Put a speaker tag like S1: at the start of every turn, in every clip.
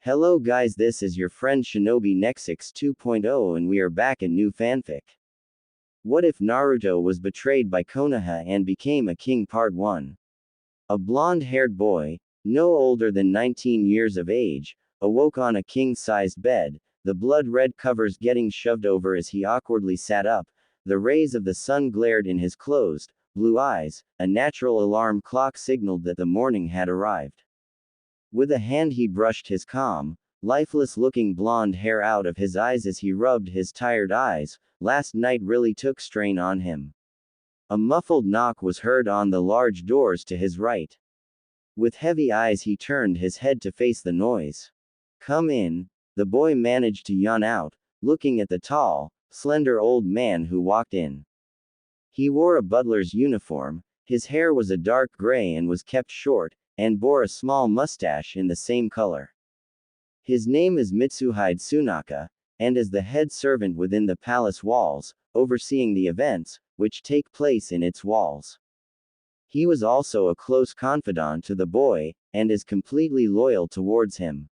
S1: Hello guys, this is your friend Shinobi Nexix 2.0 and we are back in new fanfic. What if Naruto was betrayed by Konoha and became a king? Part 1. A blonde-haired boy, no older than 19 years of age, awoke on a king-sized bed, the blood-red covers getting shoved over as he awkwardly sat up, the rays of the sun glared in his closed, blue eyes, a natural alarm clock signaled that the morning had arrived. With a hand he brushed his calm, lifeless-looking blonde hair out of his eyes as he rubbed his tired eyes. Last night really took strain on him. A muffled knock was heard on the large doors to his right. With heavy eyes he turned his head to face the noise. "Come in," the boy managed to yawn out, looking at the tall, slender old man who walked in. He wore a butler's uniform, his hair was a dark gray and was kept short, and bore a small mustache in the same color. His name is Mitsuhide Tsunaka, and is the head servant within the palace walls, overseeing the events, which take place in its walls. He was also a close confidant to the boy, and is completely loyal towards him.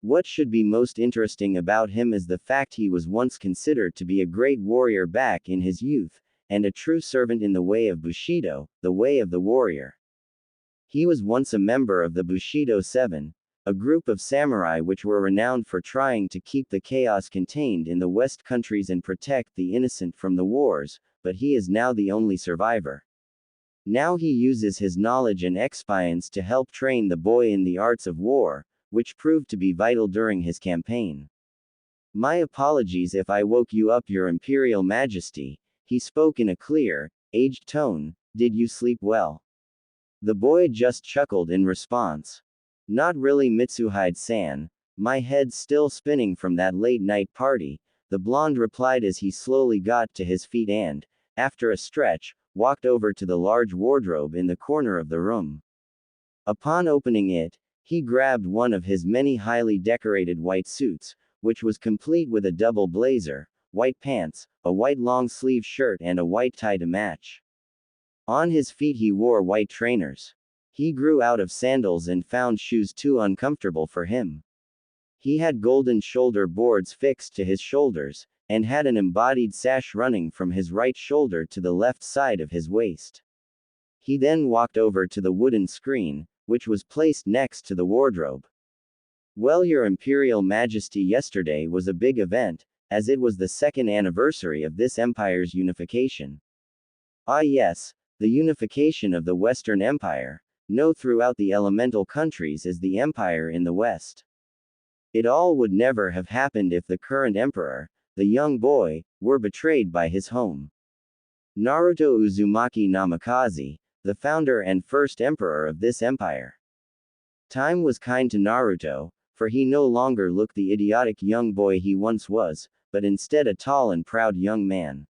S1: What should be most interesting about him is the fact he was once considered to be a great warrior back in his youth, and a true servant in the way of Bushido, the way of the warrior. He was once a member of the Bushido Seven, a group of samurai which were renowned for trying to keep the chaos contained in the West countries and protect the innocent from the wars, but he is now the only survivor. Now he uses his knowledge and experience to help train the boy in the arts of war, which proved to be vital during his campaign. "My apologies if I woke you up, Your Imperial Majesty," he spoke in a clear, aged tone. "Did you sleep well?" The boy just chuckled in response. "Not really, Mitsuhide-san. My head's still spinning from that late-night party," the blonde replied as he slowly got to his feet and, after a stretch, walked over to the large wardrobe in the corner of the room. Upon opening it, he grabbed one of his many highly decorated white suits, which was complete with a double blazer, white pants, a white long-sleeve shirt and a white tie to match. On his feet he wore white trainers. He grew out of sandals and found shoes too uncomfortable for him. He had golden shoulder boards fixed to his shoulders, and had an embodied sash running from his right shoulder to the left side of his waist. He then walked over to the wooden screen, which was placed next to the wardrobe. "Well, Your Imperial Majesty, yesterday was a big event, as it was the second anniversary of this empire's unification." "Ah yes, the unification of the Western Empire, known throughout the elemental countries as the Empire in the West. It all would never have happened if the current emperor, the young boy, were betrayed by his home. Naruto Uzumaki Namikaze, the founder and first emperor of this empire. Time was kind to Naruto, for he no longer looked the idiotic young boy he once was, but instead a tall and proud young man.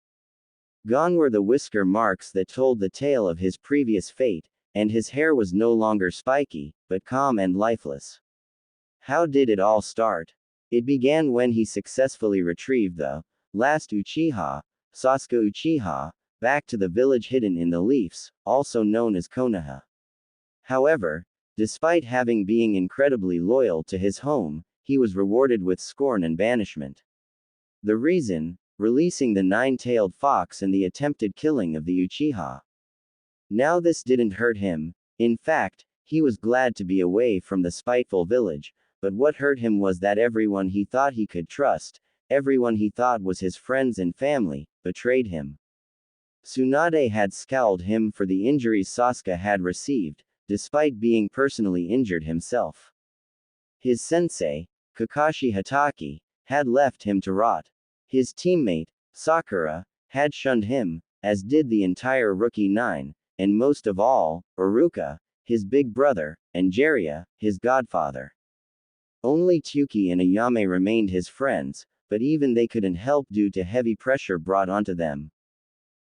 S1: Gone were the whisker marks that told the tale of his previous fate, and his hair was no longer spiky, but calm and lifeless. How did it all start? It began when he successfully retrieved the last Uchiha, Sasuke Uchiha, back to the village hidden in the leaves, also known as Konoha. However, despite having been incredibly loyal to his home, he was rewarded with scorn and banishment. The reason? Releasing the nine-tailed fox and the attempted killing of the Uchiha. Now this didn't hurt him. In fact, he was glad to be away from the spiteful village, but what hurt him was that everyone he thought he could trust, everyone he thought was his friends and family, betrayed him. Tsunade had scowled him for the injuries Sasuke had received, despite being personally injured himself. His sensei, Kakashi Hatake, had left him to rot. His teammate, Sakura, had shunned him, as did the entire Rookie Nine, and most of all, Iruka, his big brother, and Jiraiya, his godfather. Only Tsuki and Ayame remained his friends, but even they couldn't help due to heavy pressure brought onto them.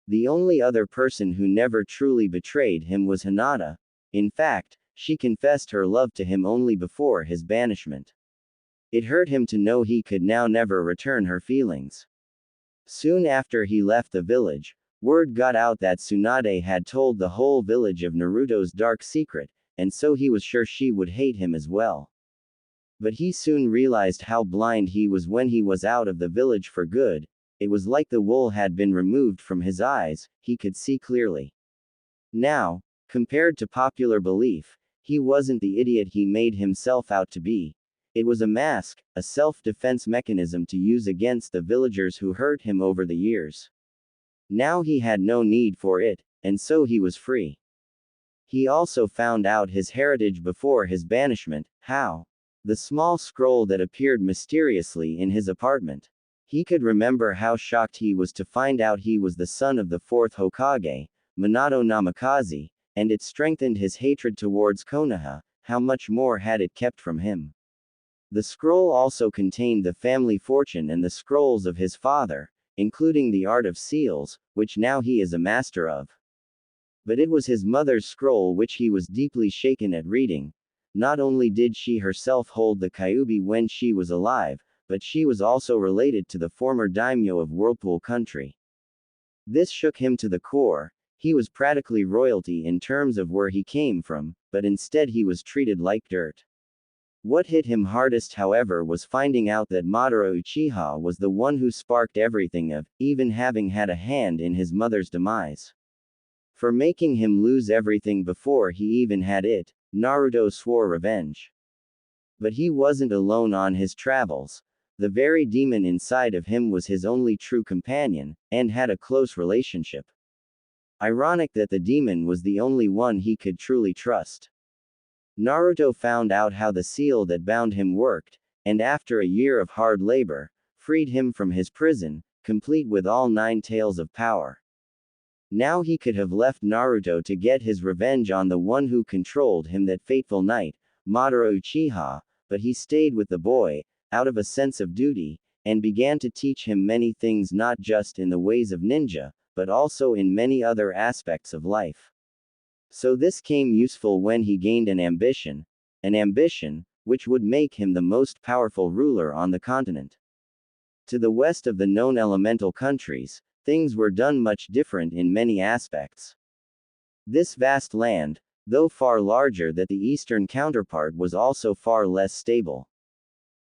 S1: The only other person who never truly betrayed him was Hinata. In fact, she confessed her love to him only before his banishment. It hurt him to know he could now never return her feelings. Soon after he left the village, word got out that Tsunade had told the whole village of Naruto's dark secret, and so he was sure she would hate him as well. But he soon realized how blind he was when he was out of the village for good. It was like the wool had been removed from his eyes, he could see clearly. Now, compared to popular belief, he wasn't the idiot he made himself out to be. It was a mask, a self-defense mechanism to use against the villagers who hurt him over the years. Now he had no need for it, and so he was free. He also found out his heritage before his banishment. How? The small scroll that appeared mysteriously in his apartment. He could remember how shocked he was to find out he was the son of the fourth Hokage, Minato Namikaze, and it strengthened his hatred towards Konoha. How much more had it kept from him? The scroll also contained the family fortune and the scrolls of his father, including the art of seals, which now he is a master of. But it was his mother's scroll which he was deeply shaken at reading. Not only did she herself hold the Kyuubi when she was alive, but she was also related to the former daimyo of Whirlpool Country. This shook him to the core. He was practically royalty in terms of where he came from, but instead he was treated like dirt. What hit him hardest, however, was finding out that Madara Uchiha was the one who sparked everything of, even having had a hand in his mother's demise. For making him lose everything before he even had it, Naruto swore revenge. But he wasn't alone on his travels. The very demon inside of him was his only true companion, and had a close relationship. Ironic that the demon was the only one he could truly trust. Naruto found out how the seal that bound him worked, and after a year of hard labor, freed him from his prison, complete with all 9 tails of power. Now he could have left Naruto to get his revenge on the one who controlled him that fateful night, Madara Uchiha, but he stayed with the boy, out of a sense of duty, and began to teach him many things, not just in the ways of ninja, but also in many other aspects of life. So this came useful when he gained an ambition which would make him the most powerful ruler on the continent. To the west of the known elemental countries, things were done much different in many aspects. This vast land, though far larger than the eastern counterpart, was also far less stable.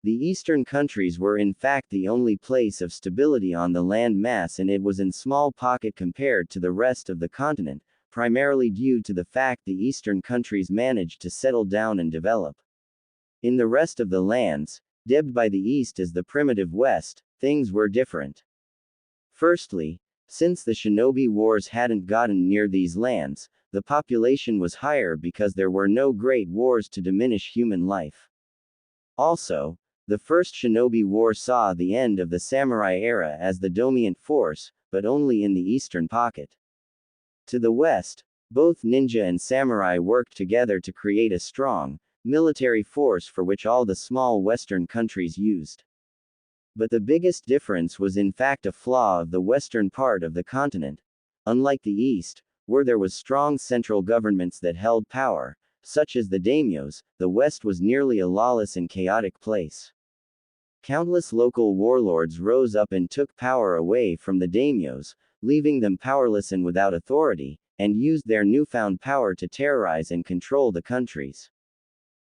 S1: The eastern countries were in fact the only place of stability on the land mass, and it was in small pocket compared to the rest of the continent, primarily due to the fact the eastern countries managed to settle down and develop. In the rest of the lands, dubbed by the East as the primitive West, things were different. Firstly, since the shinobi wars hadn't gotten near these lands, the population was higher because there were no great wars to diminish human life. Also, the first shinobi war saw the end of the samurai era as the dominant force, but only in the eastern pocket. To the west, both ninja and samurai worked together to create a strong, military force for which all the small western countries used. But the biggest difference was in fact a flaw of the western part of the continent. Unlike the east, where there was strong central governments that held power, such as the daimyos, the west was nearly a lawless and chaotic place. Countless local warlords rose up and took power away from the daimyos, leaving them powerless and without authority, and used their newfound power to terrorize and control the countries.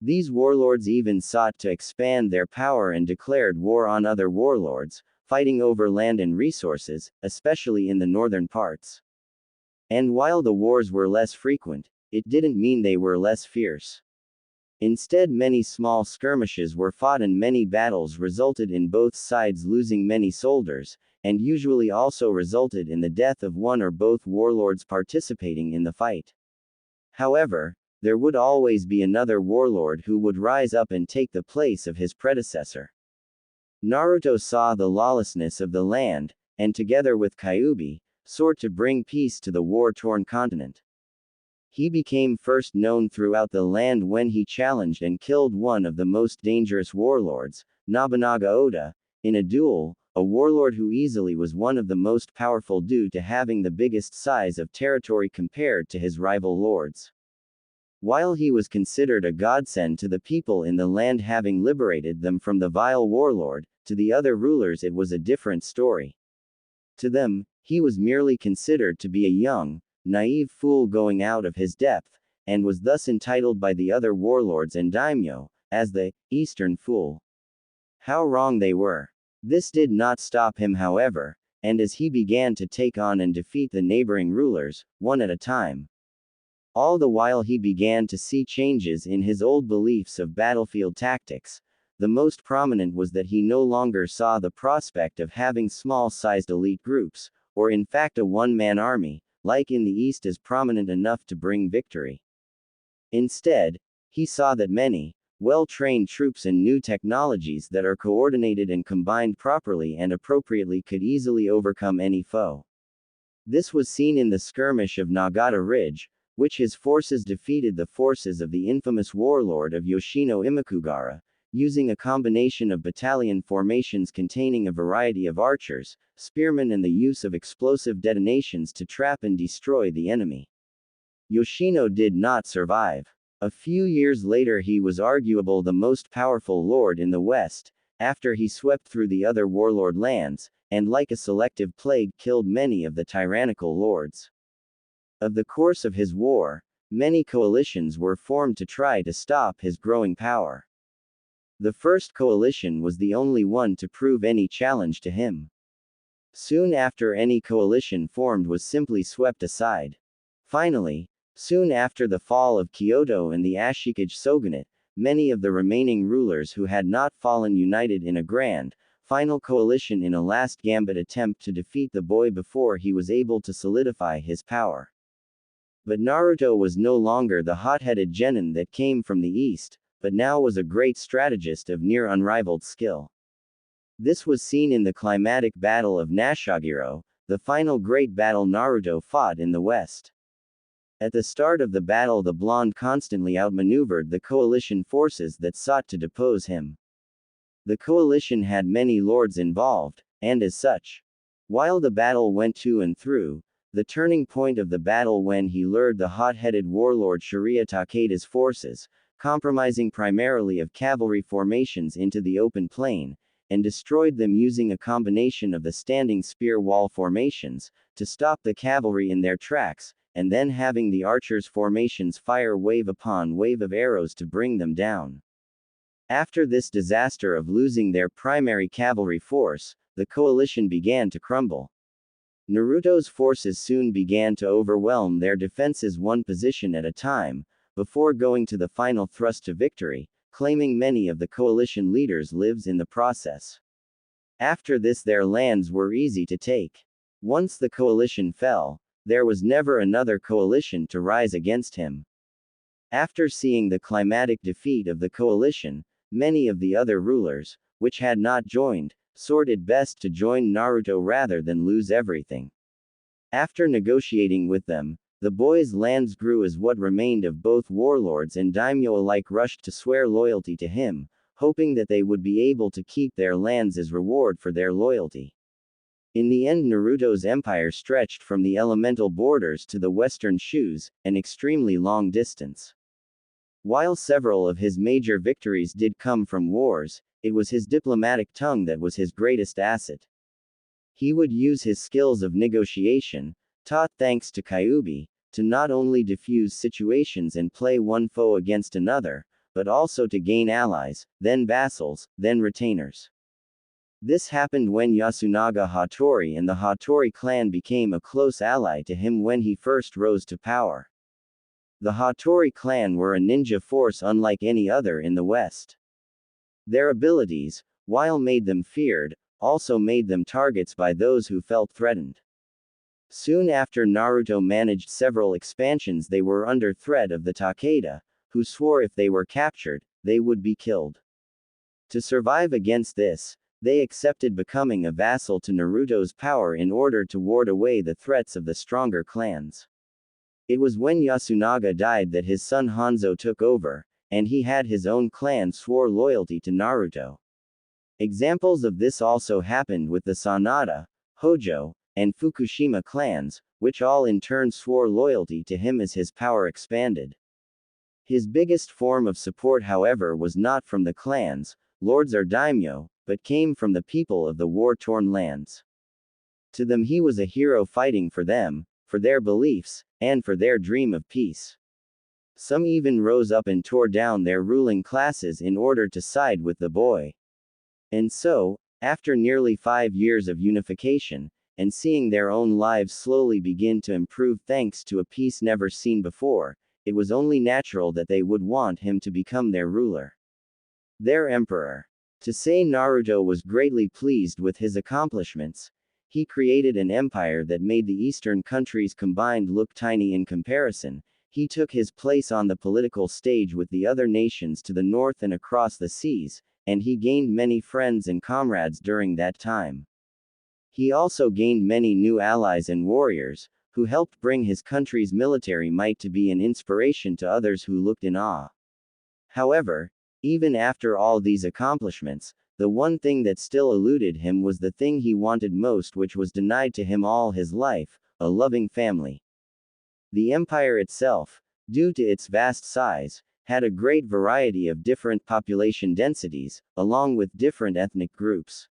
S1: These warlords even sought to expand their power and declared war on other warlords, fighting over land and resources, especially in the northern parts. And while the wars were less frequent, it didn't mean they were less fierce. Instead, many small skirmishes were fought and many battles resulted in both sides losing many soldiers, and usually also resulted in the death of one or both warlords participating in the fight. However, there would always be another warlord who would rise up and take the place of his predecessor. Naruto saw the lawlessness of the land, and together with Kyuubi, sought to bring peace to the war-torn continent. He became first known throughout the land when he challenged and killed one of the most dangerous warlords, Nobunaga Oda, in a duel, a warlord who easily was one of the most powerful due to having the biggest size of territory compared to his rival lords. While he was considered a godsend to the people in the land, having liberated them from the vile warlord, to the other rulers it was a different story. To them, he was merely considered to be a young, naive fool going out of his depth, and was thus entitled by the other warlords and daimyo, as the Eastern Fool. How wrong they were. This did not stop him, however, and as he began to take on and defeat the neighboring rulers, one at a time. All the while he began to see changes in his old beliefs of battlefield tactics. The most prominent was that he no longer saw the prospect of having small-sized elite groups, or in fact a one-man army, like in the East, as prominent enough to bring victory. Instead, he saw that many, well-trained troops and new technologies that are coordinated and combined properly and appropriately could easily overcome any foe. This was seen in the skirmish of Nagata Ridge, which his forces defeated the forces of the infamous warlord of Yoshino Imikugara, using a combination of battalion formations containing a variety of archers, spearmen, and the use of explosive detonations to trap and destroy the enemy. Yoshino did not survive. A few years later he was arguably the most powerful lord in the West, after he swept through the other warlord lands, and like a selective plague killed many of the tyrannical lords. Of the course of his war, many coalitions were formed to try to stop his growing power. The first coalition was the only one to prove any challenge to him. Soon after, any coalition formed was simply swept aside. Finally, soon after the fall of Kyoto and the Ashikaga shogunate, many of the remaining rulers who had not fallen united in a grand, final coalition in a last gambit attempt to defeat the boy before he was able to solidify his power. But Naruto was no longer the hot-headed genin that came from the East, but now was a great strategist of near unrivaled skill. This was seen in the climatic battle of Nashogiro, the final great battle Naruto fought in the West. At the start of the battle, the blonde constantly outmaneuvered the coalition forces that sought to depose him. The coalition had many lords involved, and as such, while the battle went to and through, the turning point of the battle when he lured the hot-headed warlord Shiraya Takeda's forces, compromising primarily of cavalry formations, into the open plain, and destroyed them using a combination of the standing spear wall formations, to stop the cavalry in their tracks, and then having the archers' formations fire wave upon wave of arrows to bring them down. After this disaster of losing their primary cavalry force, the coalition began to crumble. Naruto's forces soon began to overwhelm their defenses one position at a time, before going to the final thrust to victory, claiming many of the coalition leaders' lives in the process. After this, their lands were easy to take. Once the coalition fell, there was never another coalition to rise against him. After seeing the climatic defeat of the coalition, many of the other rulers, which had not joined, thought it best to join Naruto rather than lose everything. After negotiating with them, the boy's lands grew as what remained of both warlords and daimyo alike rushed to swear loyalty to him, hoping that they would be able to keep their lands as reward for their loyalty. In the end, Naruto's empire stretched from the elemental borders to the western shoes, an extremely long distance. While several of his major victories did come from wars, it was his diplomatic tongue that was his greatest asset. He would use his skills of negotiation, taught thanks to Kyuubi, to not only diffuse situations and play one foe against another, but also to gain allies, then vassals, then retainers. This happened when Yasunaga Hattori and the Hattori clan became a close ally to him when he first rose to power. The Hattori clan were a ninja force unlike any other in the West. Their abilities, while made them feared, also made them targets by those who felt threatened. Soon after Naruto managed several expansions, they were under threat of the Takeda, who swore if they were captured, they would be killed. To survive against this, they accepted becoming a vassal to Naruto's power in order to ward away the threats of the stronger clans. It was when Yasunaga died that his son Hanzo took over, and he had his own clan swore loyalty to Naruto. Examples of this also happened with the Sanada, Hojo, and Fukushima clans, which all in turn swore loyalty to him as his power expanded. His biggest form of support, however, was not from the clans, lords or daimyo, but came from the people of the war-torn lands. To them he was a hero, fighting for them, for their beliefs, and for their dream of peace. Some even rose up and tore down their ruling classes in order to side with the boy. And so, after nearly 5 years of unification, and seeing their own lives slowly begin to improve thanks to a peace never seen before, it was only natural that they would want him to become their ruler. Their emperor. To say Naruto was greatly pleased with his accomplishments, he created an empire that made the eastern countries combined look tiny in comparison. He took his place on the political stage with the other nations to the north and across the seas, and he gained many friends and comrades during that time. He also gained many new allies and warriors, who helped bring his country's military might to be an inspiration to others who looked in awe. However, even after all these accomplishments, the one thing that still eluded him was the thing he wanted most, which was denied to him all his life: a loving family. The empire itself, due to its vast size, had a great variety of different population densities, along with different ethnic groups.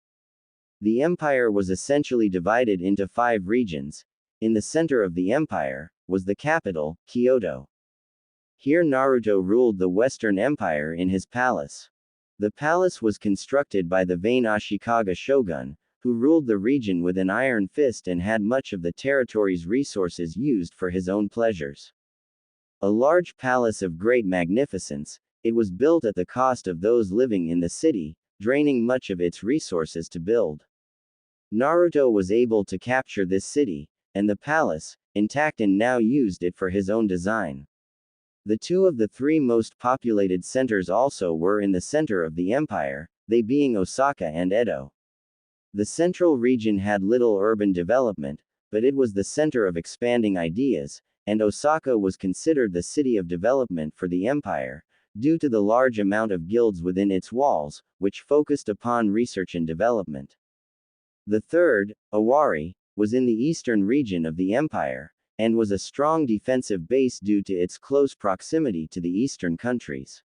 S1: The empire was essentially divided into 5 regions. In the center of the empire was the capital, Kyoto. Here Naruto ruled the Western Empire in his palace. The palace was constructed by the vain Ashikaga shogun, who ruled the region with an iron fist and had much of the territory's resources used for his own pleasures. A large palace of great magnificence, it was built at the cost of those living in the city, draining much of its resources to build. Naruto was able to capture this city, and the palace, intact, and now used it for his own design. The 2 of the 3 most populated centers also were in the center of the empire, they being Osaka and Edo. The central region had little urban development, but it was the center of expanding ideas, and Osaka was considered the city of development for the empire, due to the large amount of guilds within its walls, which focused upon research and development. The third, Owari, was in the eastern region of the empire, and was a strong defensive base due to its close proximity to the eastern countries.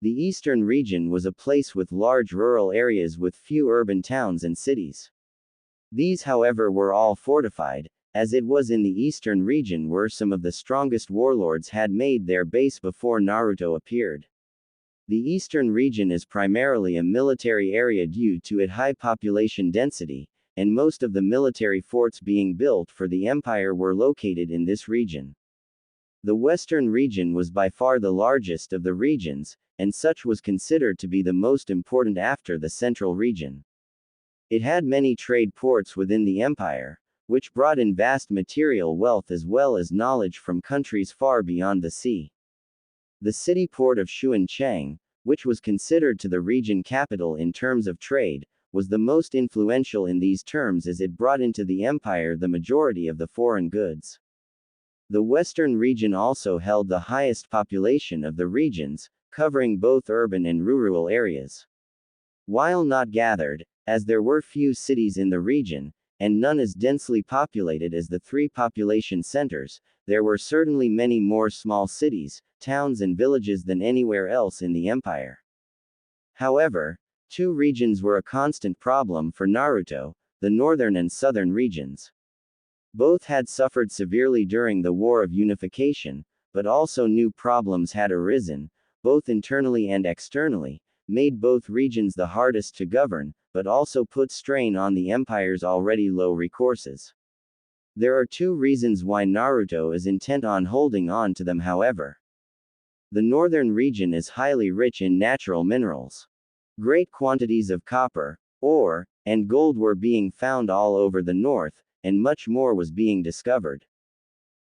S1: The eastern region was a place with large rural areas with few urban towns and cities. These, however, were all fortified, as it was in the eastern region where some of the strongest warlords had made their base before Naruto appeared. The eastern region is primarily a military area due to its high population density, and most of the military forts being built for the empire were located in this region. The western region was by far the largest of the regions, and such was considered to be the most important after the central region. It had many trade ports within the empire, which brought in vast material wealth as well as knowledge from countries far beyond the sea. The city port of Xuancheng, which was considered to the region capital in terms of trade, was the most influential in these terms as it brought into the empire the majority of the foreign goods. The western region also held the highest population of the regions, covering both urban and rural areas. While not gathered, as there were few cities in the region, and none as densely populated as the 3 population centers, there were certainly many more small cities, towns and villages than anywhere else in the empire. However, 2 regions were a constant problem for Naruto, the northern and southern regions. Both had suffered severely during the War of Unification, but also new problems had arisen, both internally and externally, made both regions the hardest to govern, but also put strain on the empire's already low resources. There are 2 reasons why Naruto is intent on holding on to them, however. The northern region is highly rich in natural minerals. Great quantities of copper, ore, and gold were being found all over the north, and much more was being discovered.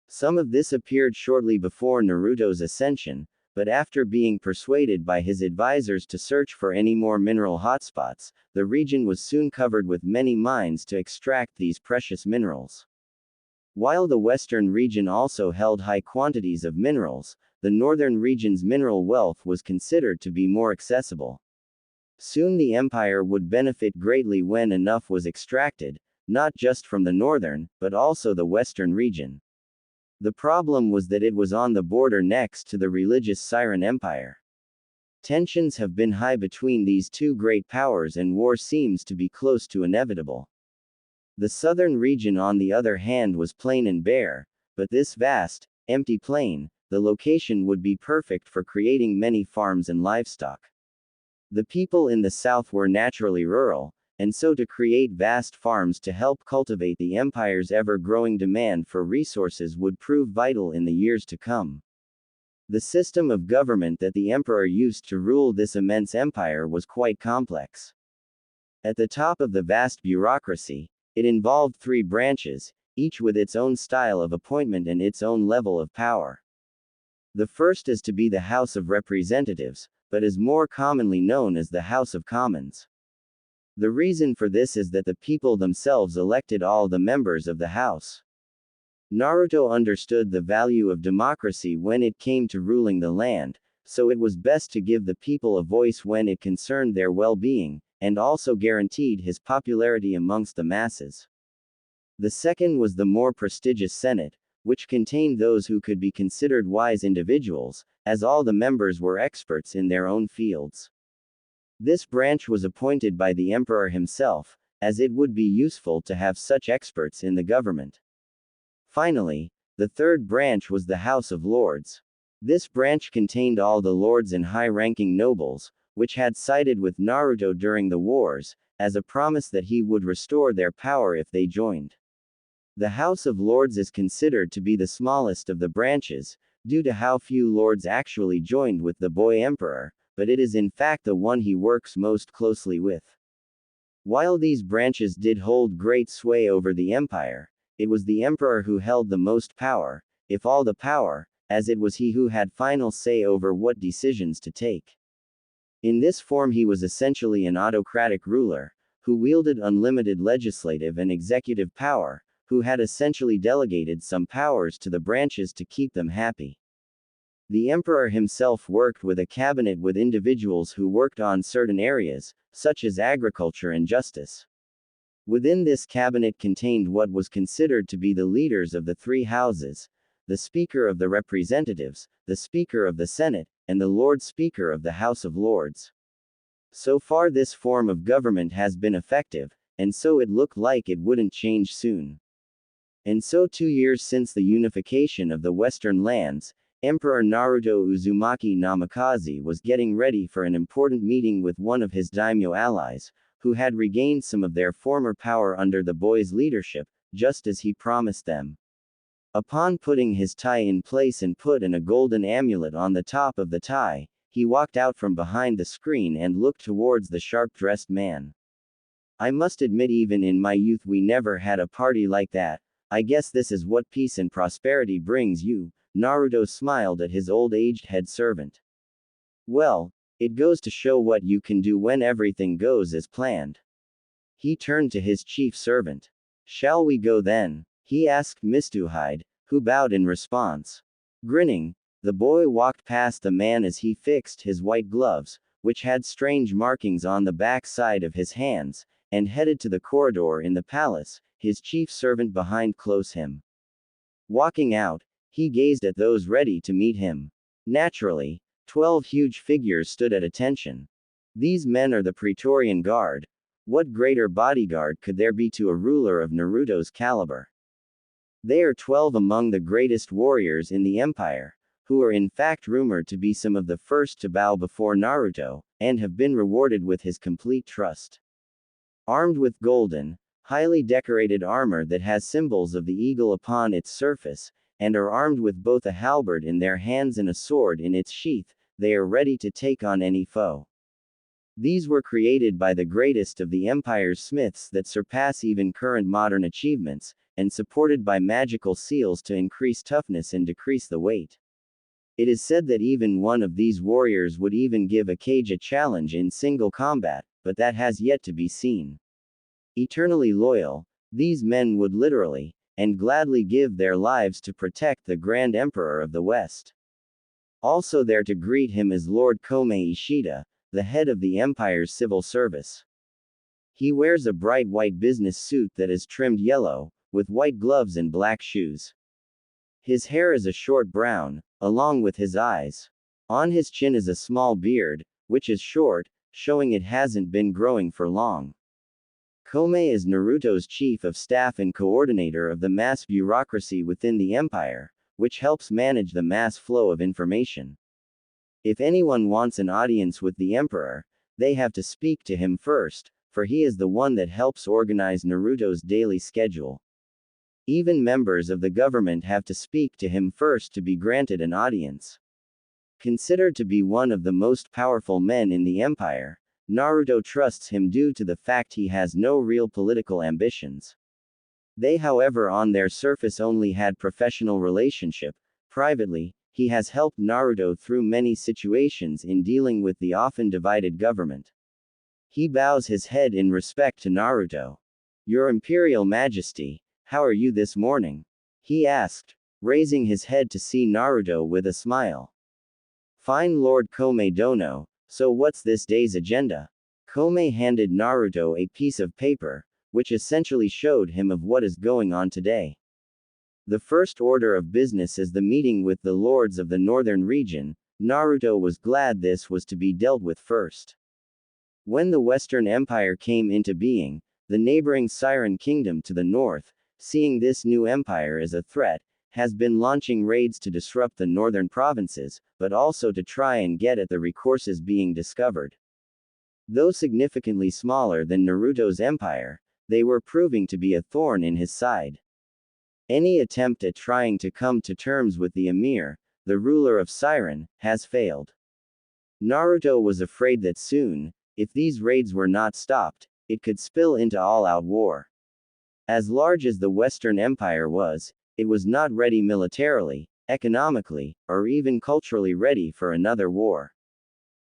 S1: Some of this appeared shortly before Naruto's ascension, but after being persuaded by his advisors to search for any more mineral hotspots, the region was soon covered with many mines to extract these precious minerals. While the western region also held high quantities of minerals, the northern region's mineral wealth was considered to be more accessible. Soon the empire would benefit greatly when enough was extracted, not just from the northern, but also the western region. The problem was that it was on the border next to the religious Siren Empire. Tensions have been high between these 2 great powers and war seems to be close to inevitable. The southern region on the other hand was plain and bare, but this vast, empty plain, the location would be perfect for creating many farms and livestock. The people in the south were naturally rural, and so to create vast farms to help cultivate the empire's ever-growing demand for resources would prove vital in the years to come. The system of government that the emperor used to rule this immense empire was quite complex. At the top of the vast bureaucracy, it involved 3 branches, each with its own style of appointment and its own level of power. The first is to be the House of Representatives, but is more commonly known as the House of Commons. The reason for this is that the people themselves elected all the members of the House. Naruto understood the value of democracy when it came to ruling the land, so it was best to give the people a voice when it concerned their well-being, and also guaranteed his popularity amongst the masses. The second was the more prestigious Senate, which contained those who could be considered wise individuals, as all the members were experts in their own fields. This branch was appointed by the emperor himself, as it would be useful to have such experts in the government. Finally, the third branch was the House of Lords. This branch contained all the lords and high-ranking nobles, which had sided with Naruto during the wars, as a promise that he would restore their power if they joined. The House of Lords is considered to be the smallest of the branches, due to how few lords actually joined with the boy emperor, but it is in fact the one he works most closely with. While these branches did hold great sway over the empire, it was the emperor who held the most power, if all the power, as it was he who had final say over what decisions to take. In this form he was essentially an autocratic ruler, who wielded unlimited legislative and executive power, who had essentially delegated some powers to the branches to keep them happy. The emperor himself worked with a cabinet with individuals who worked on certain areas, such as agriculture and justice. Within this cabinet contained what was considered to be the leaders of the 3 houses, the Speaker of the Representatives, the Speaker of the Senate, and the Lord Speaker of the House of Lords. So far this form of government has been effective, and so it looked like it wouldn't change soon. And so 2 years since the unification of the western lands, Emperor Naruto Uzumaki Namikaze was getting ready for an important meeting with one of his daimyo allies, who had regained some of their former power under the boy's leadership, just as he promised them. Upon putting his tie in place and put a golden amulet on the top of the tie, he walked out from behind the screen and looked towards the sharp-dressed man. I must admit even in my youth we never had a party like that. I guess this is what peace and prosperity brings you, Naruto smiled at his old-aged head servant. Well, it goes to show what you can do when everything goes as planned. He turned to his chief servant. Shall we go then? He asked Mitsuhide, who bowed in response. Grinning, the boy walked past the man as he fixed his white gloves, which had strange markings on the back side of his hands, and headed to the corridor in the palace, his chief servant behind close him. Walking out, he gazed at those ready to meet him. Naturally, 12 huge figures stood at attention. These men are the Praetorian Guard. What greater bodyguard could there be to a ruler of Naruto's caliber? They are 12 among the greatest warriors in the empire, who are in fact rumored to be some of the first to bow before Naruto, and have been rewarded with his complete trust. Armed with golden, highly decorated armor that has symbols of the eagle upon its surface, and are armed with both a halberd in their hands and a sword in its sheath, they are ready to take on any foe. These were created by the greatest of the empire's smiths that surpass even current modern achievements, and supported by magical seals to increase toughness and decrease the weight. It is said that even one of these warriors would even give a Kage a challenge in single combat, but that has yet to be seen. Eternally loyal, these men would literally, and gladly give their lives to protect the Grand Emperor of the West. Also there to greet him is Lord Komei Ishida, the head of the Empire's civil service. He wears a bright white business suit that is trimmed yellow, with white gloves and black shoes. His hair is a short brown, along with his eyes. On his chin is a small beard, which is short, showing it hasn't been growing for long. Komei is Naruto's chief of staff and coordinator of the mass bureaucracy within the empire, which helps manage the mass flow of information. If anyone wants an audience with the Emperor, they have to speak to him first, for he is the one that helps organize Naruto's daily schedule. Even members of the government have to speak to him first to be granted an audience. Considered to be one of the most powerful men in the empire, Naruto trusts him due to the fact he has no real political ambitions. They, however, on their surface only had professional relationship. Privately, he has helped Naruto through many situations in dealing with the often divided government. He bows his head in respect to Naruto. "Your Imperial Majesty, how are you this morning?" he asked, raising his head to see Naruto with a smile. "Fine, Lord Kome Dono, so what's this day's agenda?" Kome handed Naruto a piece of paper, which essentially showed him of what is going on today. The first order of business is the meeting with the lords of the northern region. Naruto was glad this was to be dealt with first. When the Western Empire came into being, the neighboring Siren Kingdom to the north, seeing this new empire as a threat, has been launching raids to disrupt the northern provinces, but also to try and get at the resources being discovered. Though significantly smaller than Naruto's empire, they were proving to be a thorn in his side. Any attempt at trying to come to terms with the Emir, the ruler of Siren, has failed. Naruto was afraid that soon, if these raids were not stopped, it could spill into all-out war. As large as the Western Empire was, it was not ready militarily, economically, or even culturally ready for another war.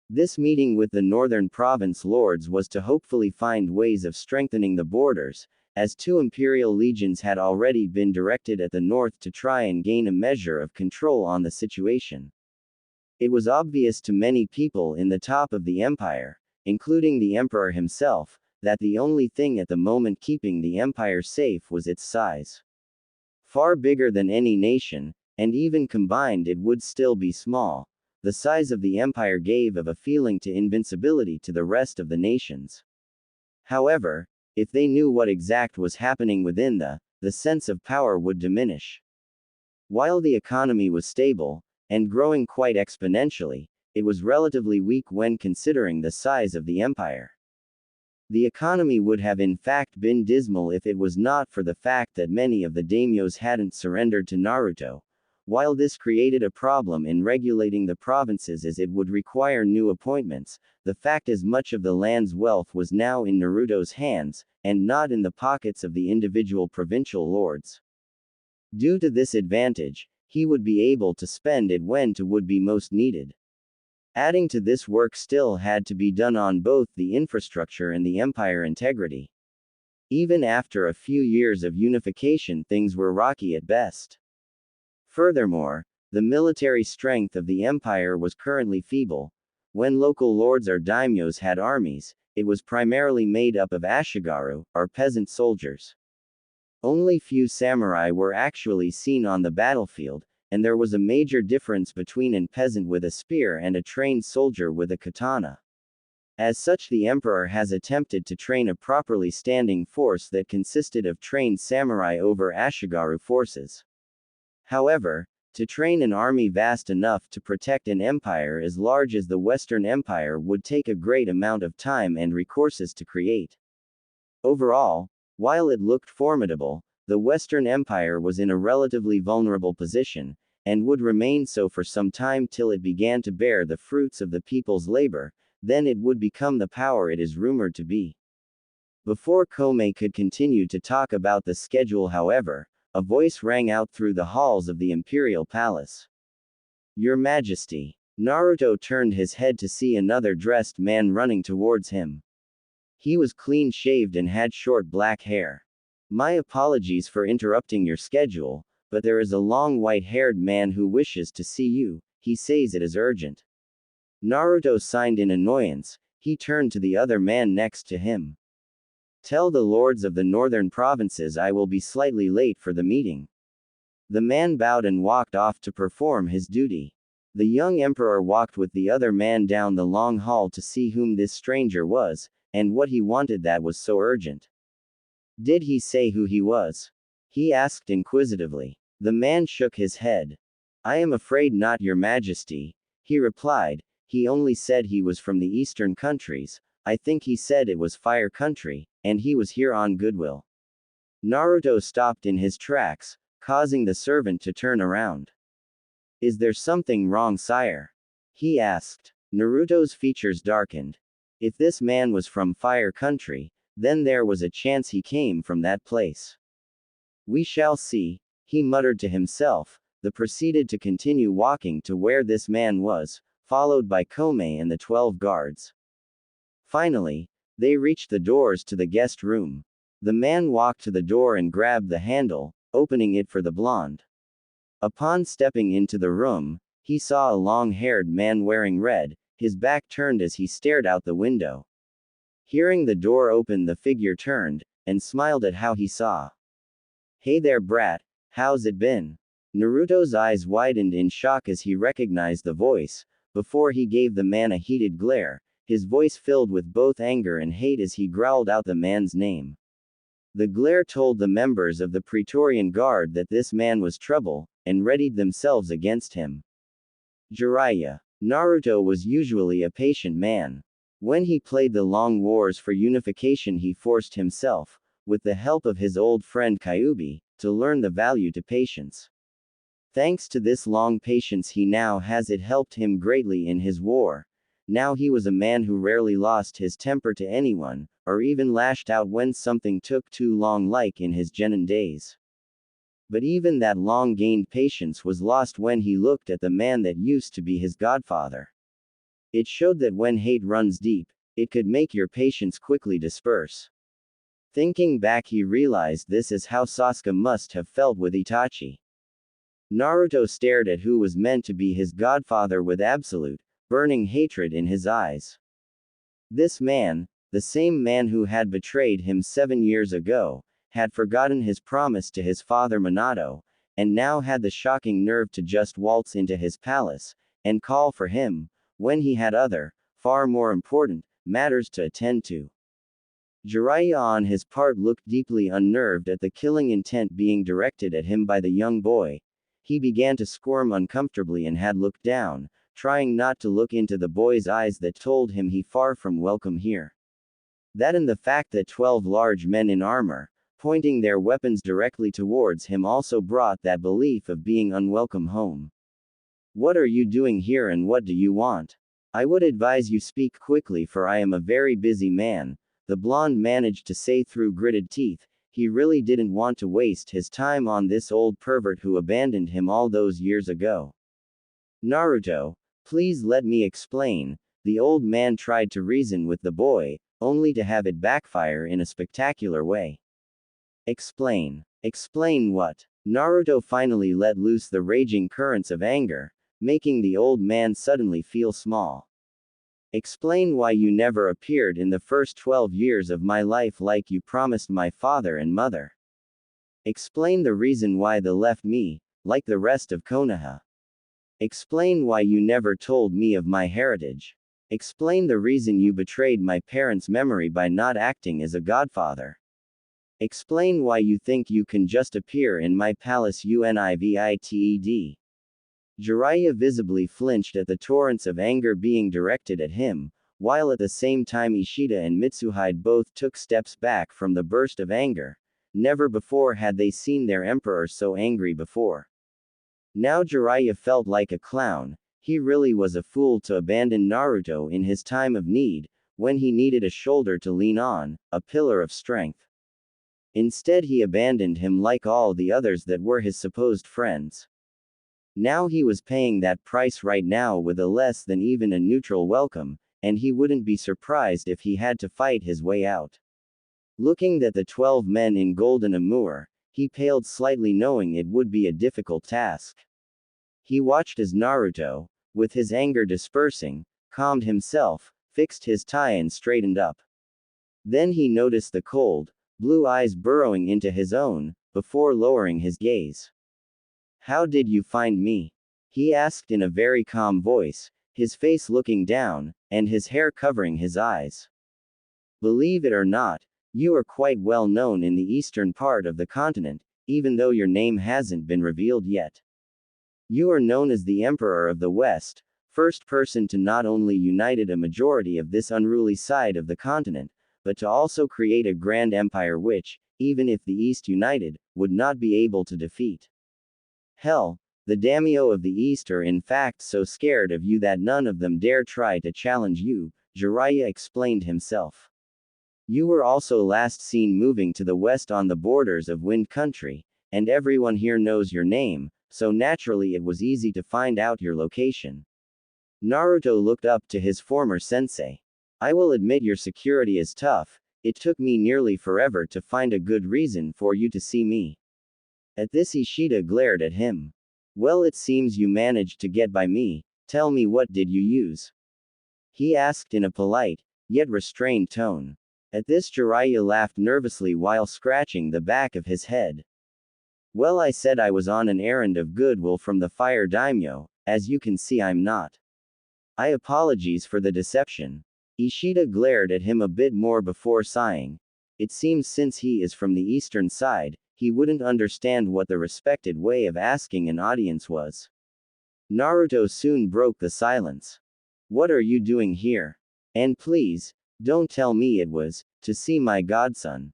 S1: This meeting with the northern province lords was to hopefully find ways of strengthening the borders, as 2 imperial legions had already been directed at the north to try and gain a measure of control on the situation. It was obvious to many people in the top of the empire, including the emperor himself, that the only thing at the moment keeping the empire safe was its size. Far bigger than any nation, and even combined it would still be small. The size of the empire gave of a feeling to invincibility to the rest of the nations. However, if they knew what exact was happening within the sense of power would diminish. While the economy was stable, and growing quite exponentially, it was relatively weak when considering the size of the empire. The economy would have in fact been dismal if it was not for the fact that many of the daimyos hadn't surrendered to Naruto. While this created a problem in regulating the provinces as it would require new appointments, the fact is much of the land's wealth was now in Naruto's hands, and not in the pockets of the individual provincial lords. Due to this advantage, he would be able to spend it when it would be most needed. Adding to this, work still had to be done on both the infrastructure and the empire integrity. Even after a few years of unification, things were rocky at best. Furthermore, the military strength of the empire was currently feeble. When local lords or daimyos had armies, it was primarily made up of ashigaru, or peasant soldiers. Only few samurai were actually seen on the battlefield, and there was a major difference between a peasant with a spear and a trained soldier with a katana. As such, the emperor has attempted to train a properly standing force that consisted of trained samurai over ashigaru forces. However, to train an army vast enough to protect an empire as large as the Western Empire would take a great amount of time and resources to create. Overall, while it looked formidable, the Western Empire was in a relatively vulnerable position, and would remain so for some time till it began to bear the fruits of the people's labor. Then it would become the power it is rumored to be. Before Kome could continue to talk about the schedule, however, a voice rang out through the halls of the imperial palace. "Your Majesty." Naruto turned his head to see another dressed man running towards him. He was clean-shaved and had short black hair. "My apologies for interrupting your schedule, but there is a long white-haired man who wishes to see you. He says it is urgent." Naruto signed in annoyance. He turned to the other man next to him. "Tell the lords of the northern provinces I will be slightly late for the meeting." The man bowed and walked off to perform his duty. The young emperor walked with the other man down the long hall to see whom this stranger was, and what he wanted that was so urgent. "Did he say who he was?" he asked inquisitively. The man shook his head. I am afraid not, your majesty, he replied. He only said he was from the eastern countries. I think he said it was fire country, and he was here on goodwill. Naruto stopped in his tracks, causing the servant to turn around. Is there something wrong, sire? He asked. Naruto's features darkened. If this man was from fire country, then there was a chance he came from that place. We shall see, he muttered to himself. They proceeded to continue walking to where this man was, followed by Kome and the 12 guards. Finally, they reached the doors to the guest room. The man walked to the door and grabbed the handle, opening it for the blonde. Upon stepping into the room, he saw a long-haired man wearing red, his back turned as he stared out the window. Hearing the door open, the figure turned, and smiled at how he saw. Hey there, brat, how's it been? Naruto's eyes widened in shock as he recognized the voice. Before he gave the man a heated glare, his voice filled with both anger and hate as he growled out the man's name. The glare told the members of the Praetorian Guard that this man was trouble, and readied themselves against him. Jiraiya. Naruto was usually a patient man. When he played the long wars for unification, he forced himself, with the help of his old friend Kyuubi, to learn the value to patience. Thanks to this long patience he now has, it helped him greatly in his war. Now he was a man who rarely lost his temper to anyone, or even lashed out when something took too long, like in his genin days. But even that long-gained patience was lost when he looked at the man that used to be his godfather. It showed that when hate runs deep, it could make your patience quickly disperse. Thinking back, he realized this is how Sasuke must have felt with Itachi. Naruto stared at who was meant to be his godfather with absolute, burning hatred in his eyes. This man, the same man who had betrayed him 7 years ago, had forgotten his promise to his father Minato, and now had the shocking nerve to just waltz into his palace, and call for him, when he had other, far more important, matters to attend to. Jiraiya on his part looked deeply unnerved at the killing intent being directed at him by the young boy. He began to squirm uncomfortably and had looked down, trying not to look into the boy's eyes that told him he far from welcome here. That and the fact that 12 large men in armor, pointing their weapons directly towards him, also brought that belief of being unwelcome home. What are you doing here and what do you want? I would advise you speak quickly, for I am a very busy man, the blonde managed to say through gritted teeth. He really didn't want to waste his time on this old pervert who abandoned him all those years ago. Naruto, please let me explain. The old man tried to reason with the boy, only to have it backfire in a spectacular way. Explain. Explain what? Naruto finally let loose the raging currents of anger, making the old man suddenly feel small. Explain why you never appeared in the first 12 years of my life like you promised my father and mother. Explain the reason why they left me, like the rest of Konoha. Explain why you never told me of my heritage. Explain the reason you betrayed my parents' memory by not acting as a godfather. Explain why you think you can just appear in my palace univited. Jiraiya visibly flinched at the torrents of anger being directed at him, while at the same time Ishida and Mitsuhide both took steps back from the burst of anger. Never before had they seen their emperor so angry before. Now Jiraiya felt like a clown. He really was a fool to abandon Naruto in his time of need, when he needed a shoulder to lean on, a pillar of strength. Instead he abandoned him like all the others that were his supposed friends. Now he was paying that price right now with a less than even a neutral welcome, and he wouldn't be surprised if he had to fight his way out. Looking at the 12 men in golden armor, he paled slightly, knowing it would be a difficult task. He watched as Naruto, with his anger dispersing, calmed himself, fixed his tie and straightened up. Then he noticed the cold, blue eyes burrowing into his own, before lowering his gaze. How did you find me? He asked in a very calm voice, his face looking down, and his hair covering his eyes. Believe it or not, you are quite well known in the eastern part of the continent, even though your name hasn't been revealed yet. You are known as the Emperor of the West, first person to not only unite a majority of this unruly side of the continent, but to also create a grand empire which, even if the East united, would not be able to defeat. Hell, the daimyo of the East are in fact so scared of you that none of them dare try to challenge you, Jiraiya explained himself. You were also last seen moving to the west on the borders of Wind Country, and everyone here knows your name, so naturally it was easy to find out your location. Naruto looked up to his former sensei. I will admit your security is tough, it took me nearly forever to find a good reason for you to see me. At this Ishida glared at him. Well, it seems you managed to get by me, tell me what did you use? He asked in a polite, yet restrained tone. At this Jiraiya laughed nervously while scratching the back of his head. Well, I said I was on an errand of goodwill from the Fire Daimyo, as you can see I'm not. I apologize for the deception. Ishida glared at him a bit more before sighing. It seems since he is from the eastern side, he wouldn't understand what the respected way of asking an audience was. Naruto soon broke the silence. What are you doing here? And please, don't tell me it was, to see my godson.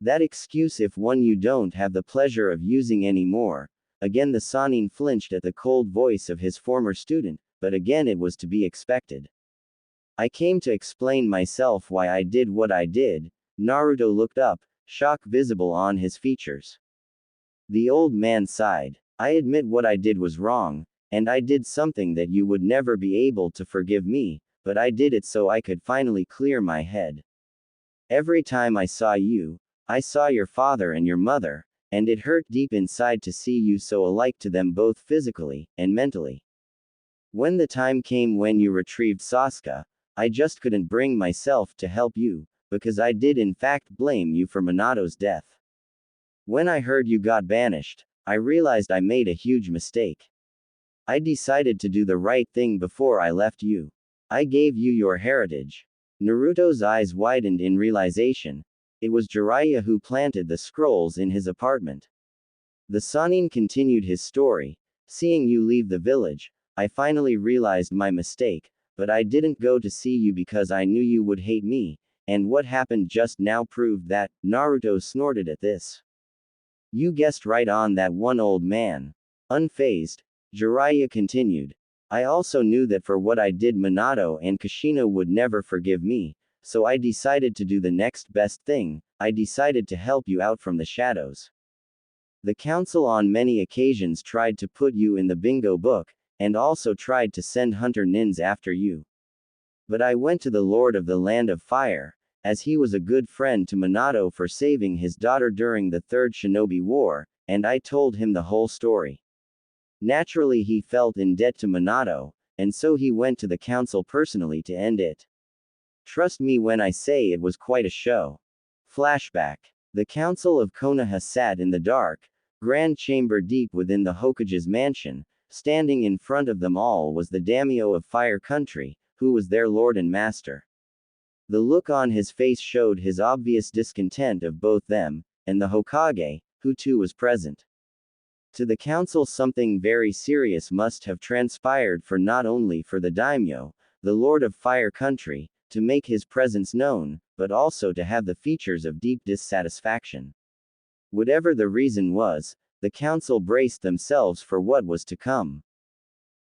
S1: That excuse if one you don't have the pleasure of using anymore. Again the Sannin flinched at the cold voice of his former student, but again it was to be expected. I came to explain myself why I did what I did. Naruto looked up, shock visible on his features. The old man sighed. I admit what I did was wrong, and I did something that you would never be able to forgive me, but I did it so I could finally clear my head. Every time I saw you, I saw your father and your mother, and it hurt deep inside to see you so alike to them both physically and mentally. When the time came when you retrieved Sasuke, I just couldn't bring myself to help you, because I did in fact blame you for Minato's death. When I heard you got banished, I realized I made a huge mistake. I decided to do the right thing before I left you. I gave you your heritage. Naruto's eyes widened in realization. It was Jiraiya who planted the scrolls in his apartment. The Sannin continued his story. Seeing you leave the village, I finally realized my mistake, but I didn't go to see you because I knew you would hate me, and what happened just now proved that. Naruto snorted at this. You guessed right on that one, old man. Unfazed, Jiraiya continued. I also knew that for what I did Minato and Kushina would never forgive me, so I decided to do the next best thing. I decided to help you out from the shadows. The council on many occasions tried to put you in the bingo book, and also tried to send hunter nins after you. But I went to the Lord of the Land of Fire, as he was a good friend to Minato for saving his daughter during the Third Shinobi War, and I told him the whole story. Naturally he felt in debt to Minato, and so he went to the council personally to end it. Trust me when I say it was quite a show. Flashback. The council of Konoha sat in the dark, grand chamber deep within the Hokage's mansion. Standing in front of them all was the daimyo of Fire Country, who was their lord and master. The look on his face showed his obvious discontent of both them, and the Hokage, who too was present. To the council something very serious must have transpired for not only for the daimyo, the lord of Fire Country, to make his presence known, but also to have the features of deep dissatisfaction. Whatever the reason was, the council braced themselves for what was to come.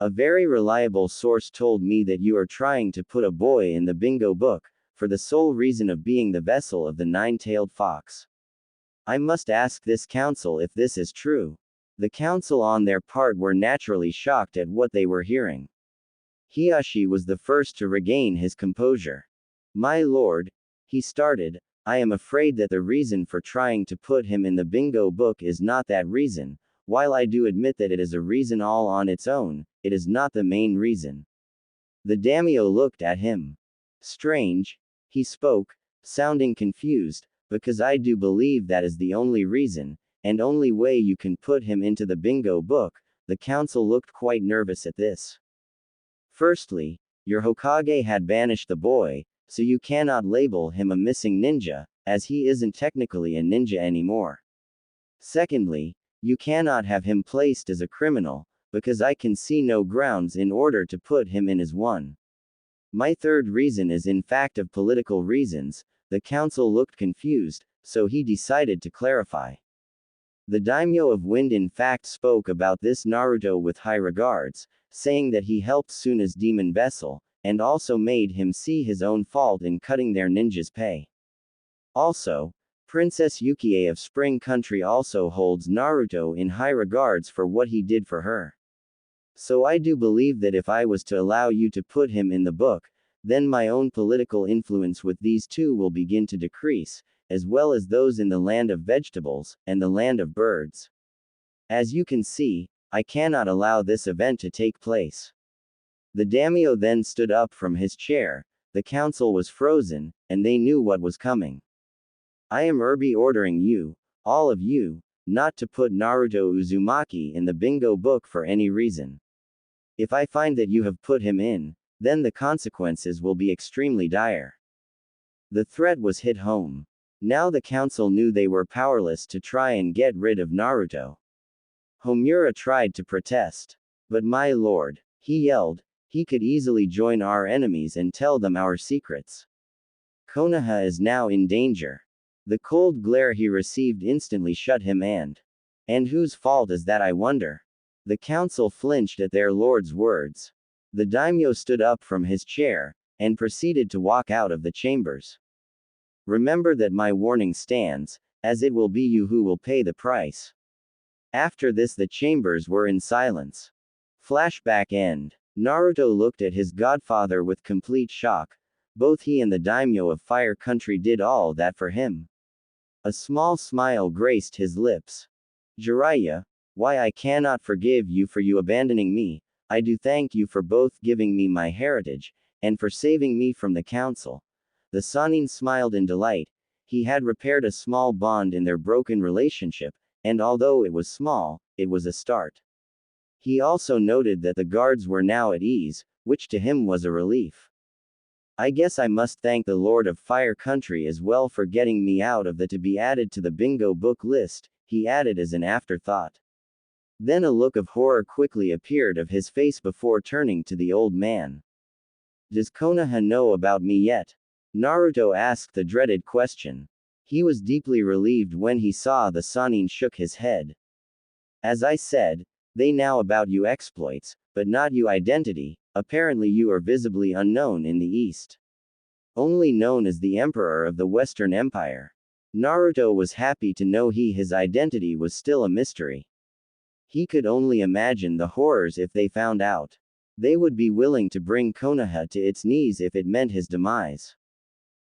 S1: A very reliable source told me that you are trying to put a boy in the bingo book, for the sole reason of being the vessel of the nine-tailed fox. I must ask this council if this is true. The council on their part were naturally shocked at what they were hearing. Hiashi was the first to regain his composure. My lord, he started, I am afraid that the reason for trying to put him in the bingo book is not that reason. While I do admit that it is a reason all on its own, it is not the main reason. The daimyo looked at him. Strange, he spoke, sounding confused, because I do believe that is the only reason, and only way you can put him into the bingo book. The council looked quite nervous at this. Firstly, your Hokage had banished the boy, so you cannot label him a missing ninja, as he isn't technically a ninja anymore. Secondly, you cannot have him placed as a criminal, because I can see no grounds in order to put him in as one. My third reason is in fact of political reasons. The council looked confused, so he decided to clarify. The daimyo of Wind in fact spoke about this Naruto with high regards, saying that he helped Suna's demon vessel, and also made him see his own fault in cutting their ninja's pay. Also, Princess Yukie of Spring Country also holds Naruto in high regards for what he did for her. So I do believe that if I was to allow you to put him in the book, then my own political influence with these two will begin to decrease, as well as those in the land of vegetables, and the land of birds. As you can see, I cannot allow this event to take place. The daimyo then stood up from his chair. The council was frozen, and they knew what was coming. I am ordering you, all of you, not to put Naruto Uzumaki in the bingo book for any reason. If I find that you have put him in, then the consequences will be extremely dire. The threat was hit home. Now the council knew they were powerless to try and get rid of Naruto. Homura tried to protest. But my lord, he yelled, he could easily join our enemies and tell them our secrets. Konoha is now in danger. The cold glare he received instantly shut him and whose fault is that I wonder? The council flinched at their lord's words. The daimyo stood up from his chair, and proceeded to walk out of the chambers. Remember that my warning stands, as it will be you who will pay the price. After this the chambers were in silence. Flashback end. Naruto looked at his godfather with complete shock. Both he and the daimyo of Fire Country did all that for him. A small smile graced his lips. Jiraiya, why I cannot forgive you for you abandoning me. I do thank you for both giving me my heritage, and for saving me from the council. The Sannin smiled in delight. He had repaired a small bond in their broken relationship, and although it was small, it was a start. He also noted that the guards were now at ease, which to him was a relief. I guess I must thank the Lord of Fire Country as well for getting me out of the to be added to the bingo book list, he added as an afterthought. Then a look of horror quickly appeared of his face before turning to the old man. Does Konoha know about me yet? Naruto asked the dreaded question. He was deeply relieved when he saw the Sannin shook his head. As I said, they know about you exploits, but not you identity. Apparently you are visibly unknown in the East. Only known as the Emperor of the Western Empire. Naruto was happy to know his identity was still a mystery. He could only imagine the horrors if they found out. They would be willing to bring Konoha to its knees if it meant his demise.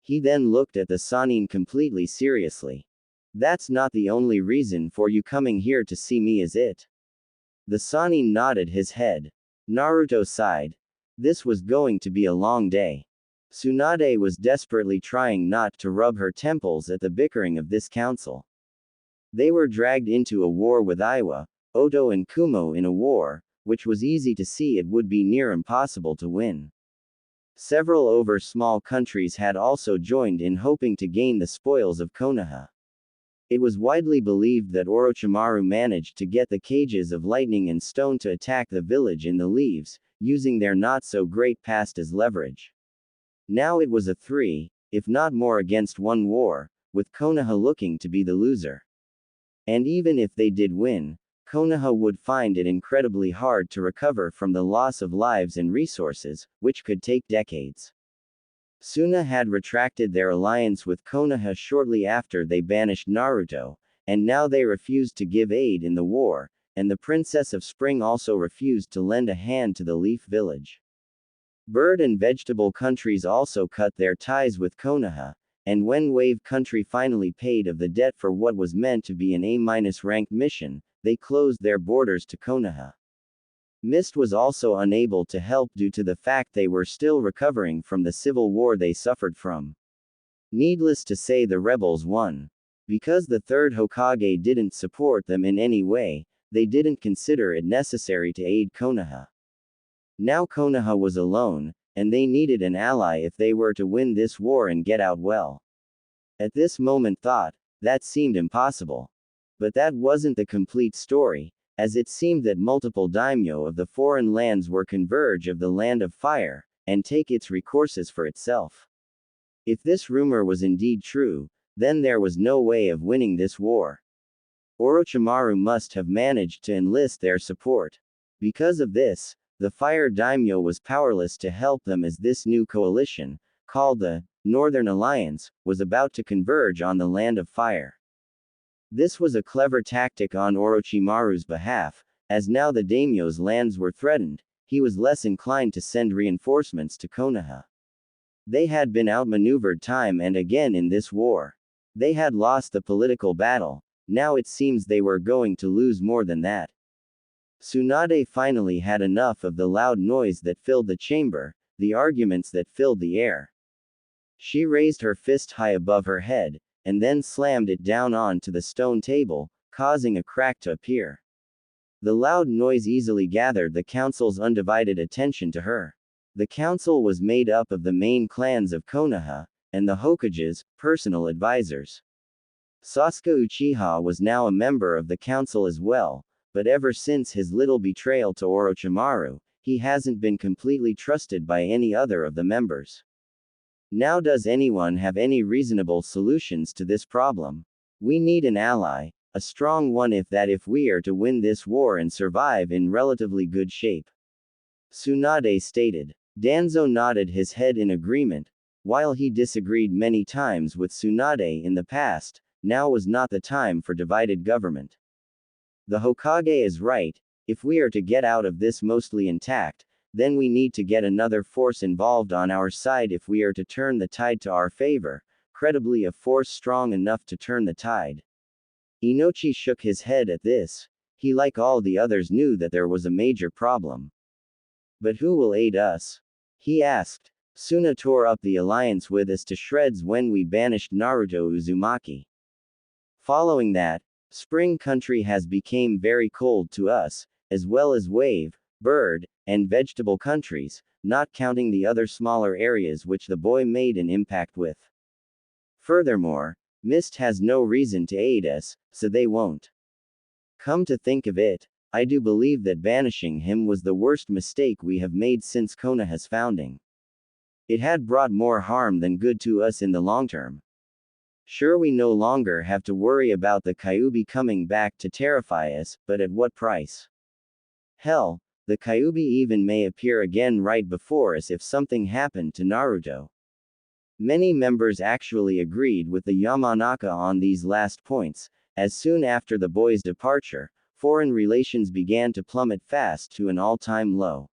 S1: He then looked at the Sannin completely seriously. That's not the only reason for you coming here to see me, is it? The Sannin nodded his head. Naruto sighed. This was going to be a long day. Tsunade was desperately trying not to rub her temples at the bickering of this council. They were dragged into a war with Iwa, Oto and Kumo in a war, which was easy to see it would be near impossible to win. Several over small countries had also joined in hoping to gain the spoils of Konoha. It was widely believed that Orochimaru managed to get the cages of lightning and stone to attack the village in the leaves, using their not-so-great past as leverage. Now it was a 3, if not more against 1 war, with Konoha looking to be the loser. And even if they did win, Konoha would find it incredibly hard to recover from the loss of lives and resources, which could take decades. Suna had retracted their alliance with Konoha shortly after they banished Naruto, and now they refused to give aid in the war, and the Princess of Spring also refused to lend a hand to the Leaf Village. Bird and vegetable countries also cut their ties with Konoha, and when Wave Country finally paid of the debt for what was meant to be an A-ranked mission, they closed their borders to Konoha. Mist was also unable to help due to the fact they were still recovering from the civil war they suffered from. Needless to say, the rebels won. Because the third Hokage didn't support them in any way, they didn't consider it necessary to aid Konoha. Now Konoha was alone, and they needed an ally if they were to win this war and get out well. At this moment that seemed impossible. But that wasn't the complete story, as it seemed that multiple daimyo of the foreign lands were converge of the land of fire, and take its recourses for itself. If this rumor was indeed true, then there was no way of winning this war. Orochimaru must have managed to enlist their support. Because of this, the Fire Daimyo was powerless to help them as this new coalition, called the Northern Alliance, was about to converge on the land of fire. This was a clever tactic on Orochimaru's behalf, as now the daimyo's lands were threatened, he was less inclined to send reinforcements to Konoha. They had been outmaneuvered time and again in this war. They had lost the political battle, now it seems they were going to lose more than that. Tsunade finally had enough of the loud noise that filled the chamber, the arguments that filled the air. She raised her fist high above her head, and then slammed it down onto the stone table, causing a crack to appear. The loud noise easily gathered the council's undivided attention to her. The council was made up of the main clans of Konoha, and the Hokage's personal advisors. Sasuke Uchiha was now a member of the council as well, but ever since his little betrayal to Orochimaru, he hasn't been completely trusted by any other of the members. Now does anyone have any reasonable solutions to this problem? We need an ally, a strong one if we are to win this war and survive in relatively good shape. Tsunade stated. Danzo nodded his head in agreement. While he disagreed many times with Tsunade in the past, now was not the time for divided government. The Hokage is right, if we are to get out of this mostly intact, then we need to get another force involved on our side if we are to turn the tide to our favor, credibly a force strong enough to turn the tide. Inochi shook his head at this. He, like all the others, knew that there was a major problem. But who will aid us? He asked. Suna tore up the alliance with us to shreds when we banished Naruto Uzumaki. Following that, Spring Country has become very cold to us, as well as Wave, Bird, and Vegetable countries, not counting the other smaller areas which the boy made an impact with. Furthermore, Mist has no reason to aid us, so they won't. Come to think of it, I do believe that banishing him was the worst mistake we have made since Konoha's founding. It had brought more harm than good to us in the long term. Sure, we no longer have to worry about the Kyuubi coming back to terrify us, but at what price? Hell, the Kyuubi even may appear again right before us if something happened to Naruto. Many members actually agreed with the Yamanaka on these last points, as soon after the boy's departure, foreign relations began to plummet fast to an all-time low.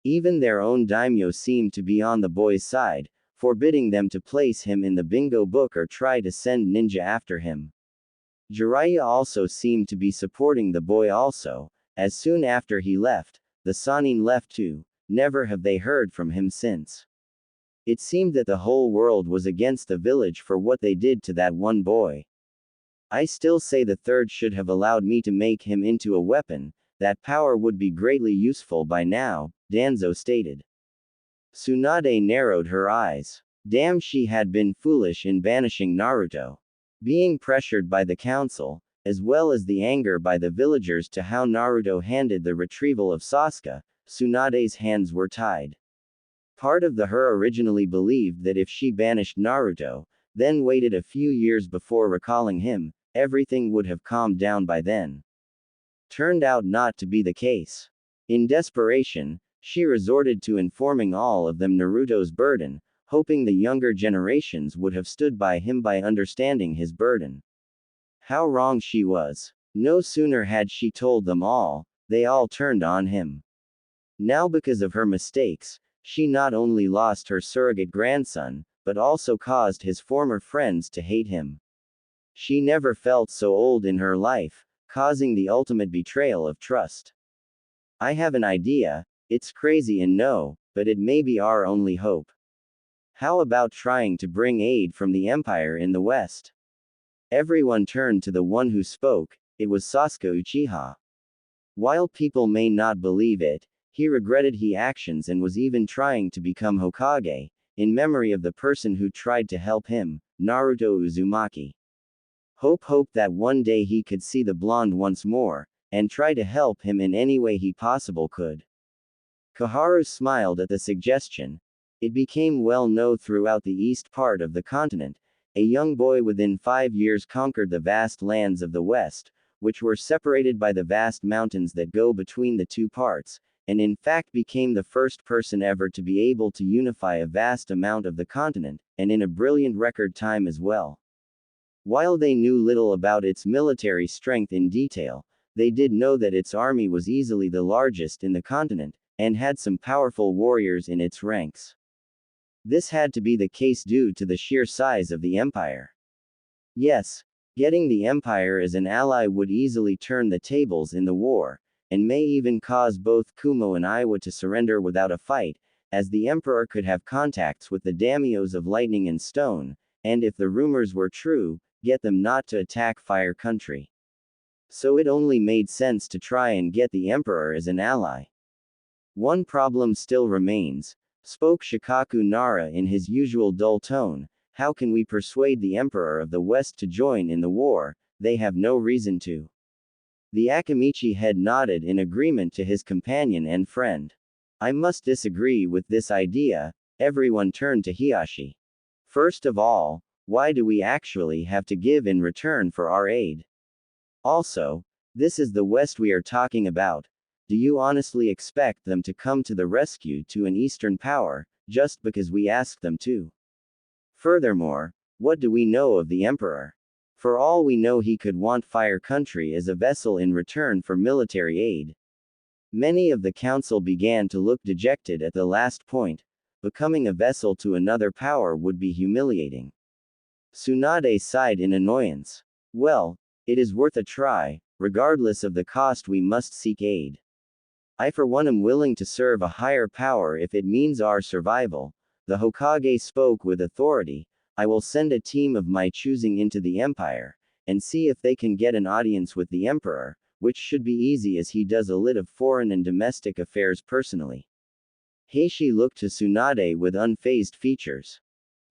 S1: Even their own daimyo seemed to be on the boy's side, forbidding them to place him in the bingo book or try to send ninja after him. Jiraiya also seemed to be supporting the boy also, as soon after he left, the Sannin left too, never have they heard from him since. It seemed that the whole world was against the village for what they did to that one boy. I still say the third should have allowed me to make him into a weapon, that power would be greatly useful by now, Danzo stated. Tsunade narrowed her eyes. Damn, she had been foolish in banishing Naruto. Being pressured by the council, as well as the anger by the villagers to how Naruto handled the retrieval of Sasuke, Tsunade's hands were tied. Part of her originally believed that if she banished Naruto, then waited a few years before recalling him, everything would have calmed down by then. Turned out not to be the case. In desperation, she resorted to informing all of them Naruto's burden, hoping the younger generations would have stood by him by understanding his burden. How wrong she was. No sooner had she told them all, they all turned on him. Now, because of her mistakes, she not only lost her surrogate grandson, but also caused his former friends to hate him. She never felt so old in her life, causing the ultimate betrayal of trust. I have an idea, it's crazy and no, but it may be our only hope. How about trying to bring aid from the Empire in the West? Everyone turned to the one who spoke, it was Sasuke Uchiha. While people may not believe it, he regretted his actions and was even trying to become Hokage, in memory of the person who tried to help him, Naruto Uzumaki. Hope that one day he could see the blonde once more, and try to help him in any way he possible could. Koharu smiled at the suggestion. It became well known throughout the east part of the continent. A young boy within 5 years conquered the vast lands of the west, which were separated by the vast mountains that go between the two parts, and in fact became the first person ever to be able to unify a vast amount of the continent, and in a brilliant record time as well. While they knew little about its military strength in detail, they did know that its army was easily the largest in the continent, and had some powerful warriors in its ranks. This had to be the case due to the sheer size of the empire. Yes, getting the empire as an ally would easily turn the tables in the war, and may even cause both Kumo and Iwa to surrender without a fight, as the emperor could have contacts with the daimyos of Lightning and Stone, and if the rumors were true, get them not to attack Fire Country. So it only made sense to try and get the emperor as an ally. One problem still remains, spoke Shikaku Nara in his usual dull tone. How can we persuade the emperor of the West to join in the war? They have no reason to. The Akamichi head nodded in agreement to his companion and friend. I must disagree with this idea. Everyone turned to Hiyashi. First of all, why do we actually have to give in return for our aid? Also, this is the West we are talking about. Do you honestly expect them to come to the rescue to an Eastern power, just because we ask them to? Furthermore, what do we know of the Emperor? For all we know, he could want Fire Country as a vessel in return for military aid. Many of the council began to look dejected at the last point. Becoming a vessel to another power would be humiliating. Tsunade sighed in annoyance. Well, it is worth a try. Regardless of the cost, we must seek aid. I for one am willing to serve a higher power if it means our survival. The Hokage spoke with authority. I will send a team of my choosing into the empire, and see if they can get an audience with the emperor, which should be easy as he does a lot of foreign and domestic affairs personally. Heishi looked to Tsunade with unfazed features.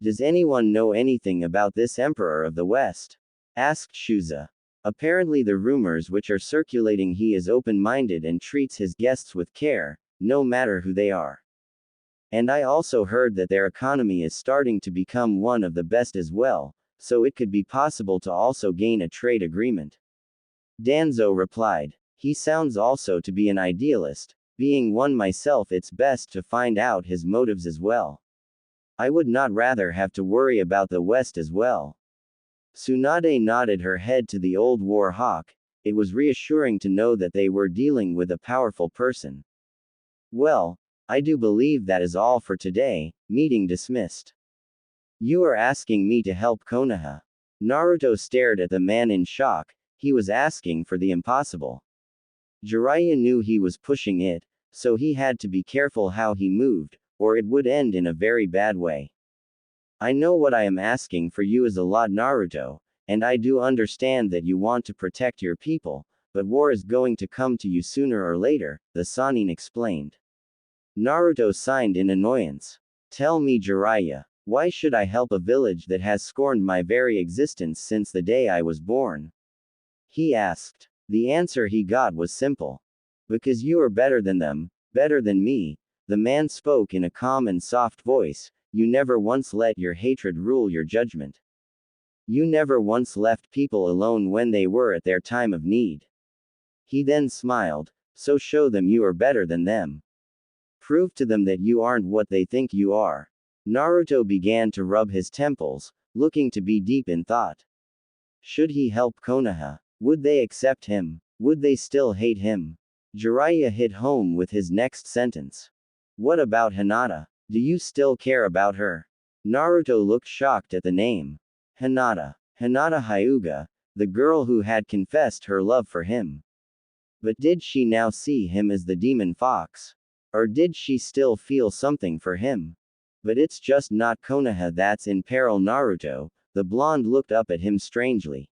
S1: Does anyone know anything about this emperor of the West? Asked Shuza. Apparently the rumors which are circulating, he is open-minded and treats his guests with care, no matter who they are. And I also heard that their economy is starting to become one of the best as well, so it could be possible to also gain a trade agreement. Danzo replied. He sounds also to be an idealist. Being one myself, it's best to find out his motives as well. I would not rather have to worry about the West as well. Tsunade nodded her head to the old war hawk. It was reassuring to know that they were dealing with a powerful person. Well, I do believe that is all for today. Meeting dismissed. You are asking me to help Konoha. Naruto stared at the man in shock. He was asking for the impossible. Jiraiya knew he was pushing it, so he had to be careful how he moved, or it would end in a very bad way. I know what I am asking for you is a lot, Naruto, and I do understand that you want to protect your people, but war is going to come to you sooner or later, the Sannin explained. Naruto sighed in annoyance. Tell me, Jiraiya, why should I help a village that has scorned my very existence since the day I was born? He asked. The answer he got was simple. Because you are better than them, better than me. The man spoke in a calm and soft voice. You never once let your hatred rule your judgment. You never once left people alone when they were at their time of need. He then smiled. So show them you are better than them. Prove to them that you aren't what they think you are. Naruto began to rub his temples, looking to be deep in thought. Should he help Konoha? Would they accept him? Would they still hate him? Jiraiya hit home with his next sentence. What about Hinata? Do you still care about her? Naruto looked shocked at the name. Hinata. Hinata Hyuga, the girl who had confessed her love for him. But did she now see him as the demon fox? Or did she still feel something for him? But it's just not Konoha that's in peril, Naruto. The blonde looked up at him strangely.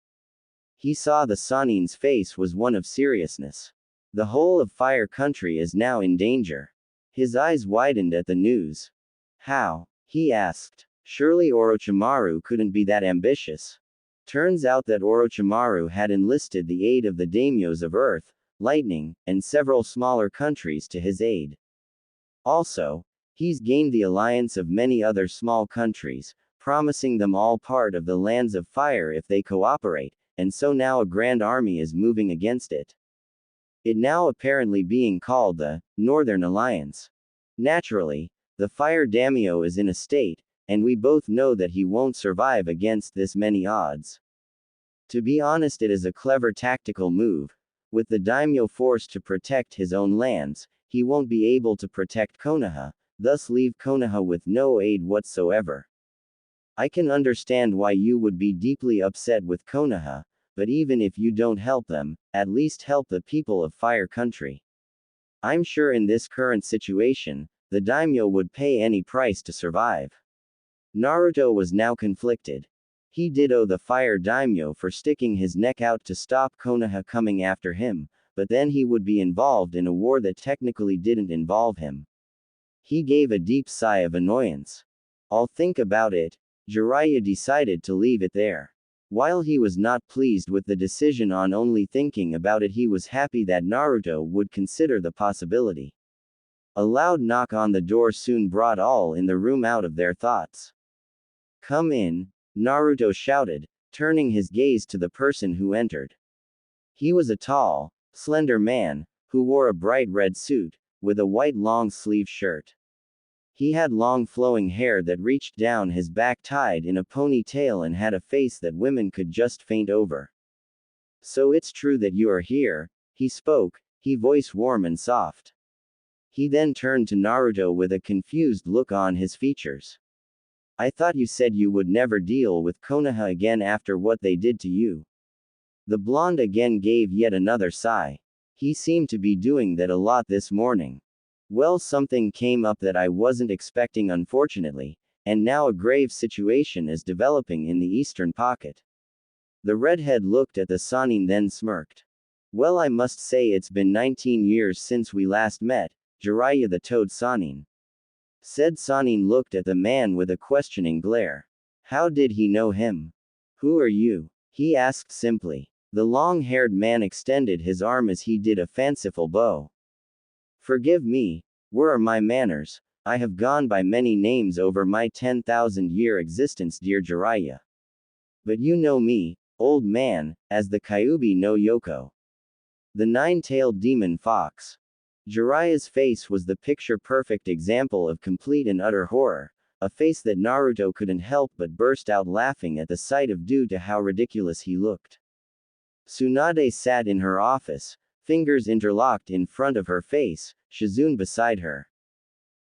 S1: He saw the Sannin's face was one of seriousness. The whole of Fire Country is now in danger. His eyes widened at the news. How? He asked. Surely Orochimaru couldn't be that ambitious. Turns out that Orochimaru had enlisted the aid of the daimyos of Earth, lightning, and several smaller countries to his aid. Also, he's gained the alliance of many other small countries, promising them all part of the lands of fire if they cooperate, and so now a grand army is moving against it. It now apparently being called the Northern Alliance. Naturally, the fire daimyo is in a state, and we both know that he won't survive against this many odds. To be honest, it is a clever tactical move. With the daimyo forced to protect his own lands, he won't be able to protect Konoha, thus leave Konoha with no aid whatsoever. I can understand why you would be deeply upset with Konoha, but even if you don't help them, at least help the people of Fire Country. I'm sure in this current situation, the daimyo would pay any price to survive. Naruto was now conflicted. He did owe the fire daimyo for sticking his neck out to stop Konoha coming after him, but then he would be involved in a war that technically didn't involve him. He gave a deep sigh of annoyance. I'll think about it. Jiraiya decided to leave it there. While he was not pleased with the decision on only thinking about it, he was happy that Naruto would consider the possibility. A loud knock on the door soon brought all in the room out of their thoughts. Come in, Naruto shouted, turning his gaze to the person who entered. He was a tall, slender man, who wore a bright red suit, with a white long-sleeve shirt. He had long flowing hair that reached down his back tied in a ponytail and had a face that women could just faint over. So it's true that you are here, he spoke, his voice warm and soft. He then turned to Naruto with a confused look on his features. I thought you said you would never deal with Konoha again after what they did to you. The blonde again gave yet another sigh. He seemed to be doing that a lot this morning. Well, something came up that I wasn't expecting, unfortunately, and now a grave situation is developing in the eastern pocket. The redhead looked at the Sannin then smirked. Well, I must say it's been 19 years since we last met, Jiraiya the Toad Sannin. Said Sannin looked at the man with a questioning glare. How did he know him? Who are you? He asked simply. The long-haired man extended his arm as he did a fanciful bow. Forgive me, where are my manners? I have gone by many names over my 10,000-year existence, dear Jiraiya. But you know me, old man, as the Kyuubi no Yoko. The nine-tailed demon fox. Jiraiya's face was the picture-perfect example of complete and utter horror, a face that Naruto couldn't help but burst out laughing at the sight of due to how ridiculous he looked. Tsunade sat in her office, fingers interlocked in front of her face, Shizune beside her.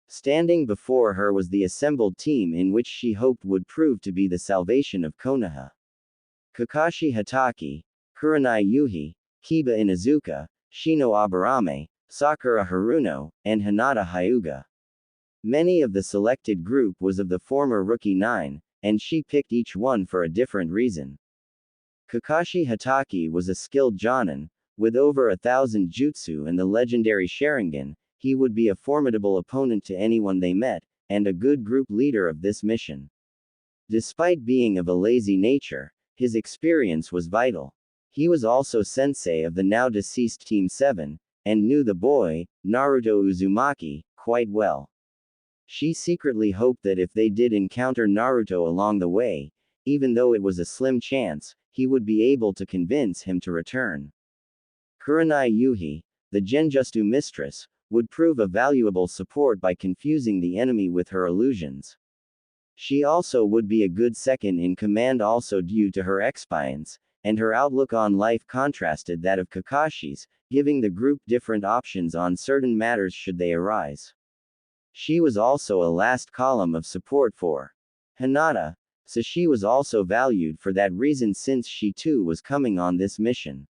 S1: Standing before her was the assembled team in which she hoped would prove to be the salvation of Konoha. Kakashi Hatake, Kurenai Yuhi, Kiba Inuzuka, Shino Aburame, Sakura Haruno, and Hinata Hyuga. Many of the selected group was of the former Rookie 9, and she picked each one for a different reason. Kakashi Hatake was a skilled Jonin, with over 1,000 jutsu and the legendary Sharingan. He would be a formidable opponent to anyone they met, and a good group leader of this mission. Despite being of a lazy nature, his experience was vital. He was also sensei of the now deceased Team 7, and knew the boy, Naruto Uzumaki, quite well. She secretly hoped that if they did encounter Naruto along the way, even though it was a slim chance, he would be able to convince him to return. Kurenai Yuhi, the Genjutsu mistress, would prove a valuable support by confusing the enemy with her illusions. She also would be a good second in command, also due to her experience, and her outlook on life contrasted that of Kakashi's, giving the group different options on certain matters should they arise. She was also a last column of support for Hinata, so she was also valued for that reason since she too was coming on this mission.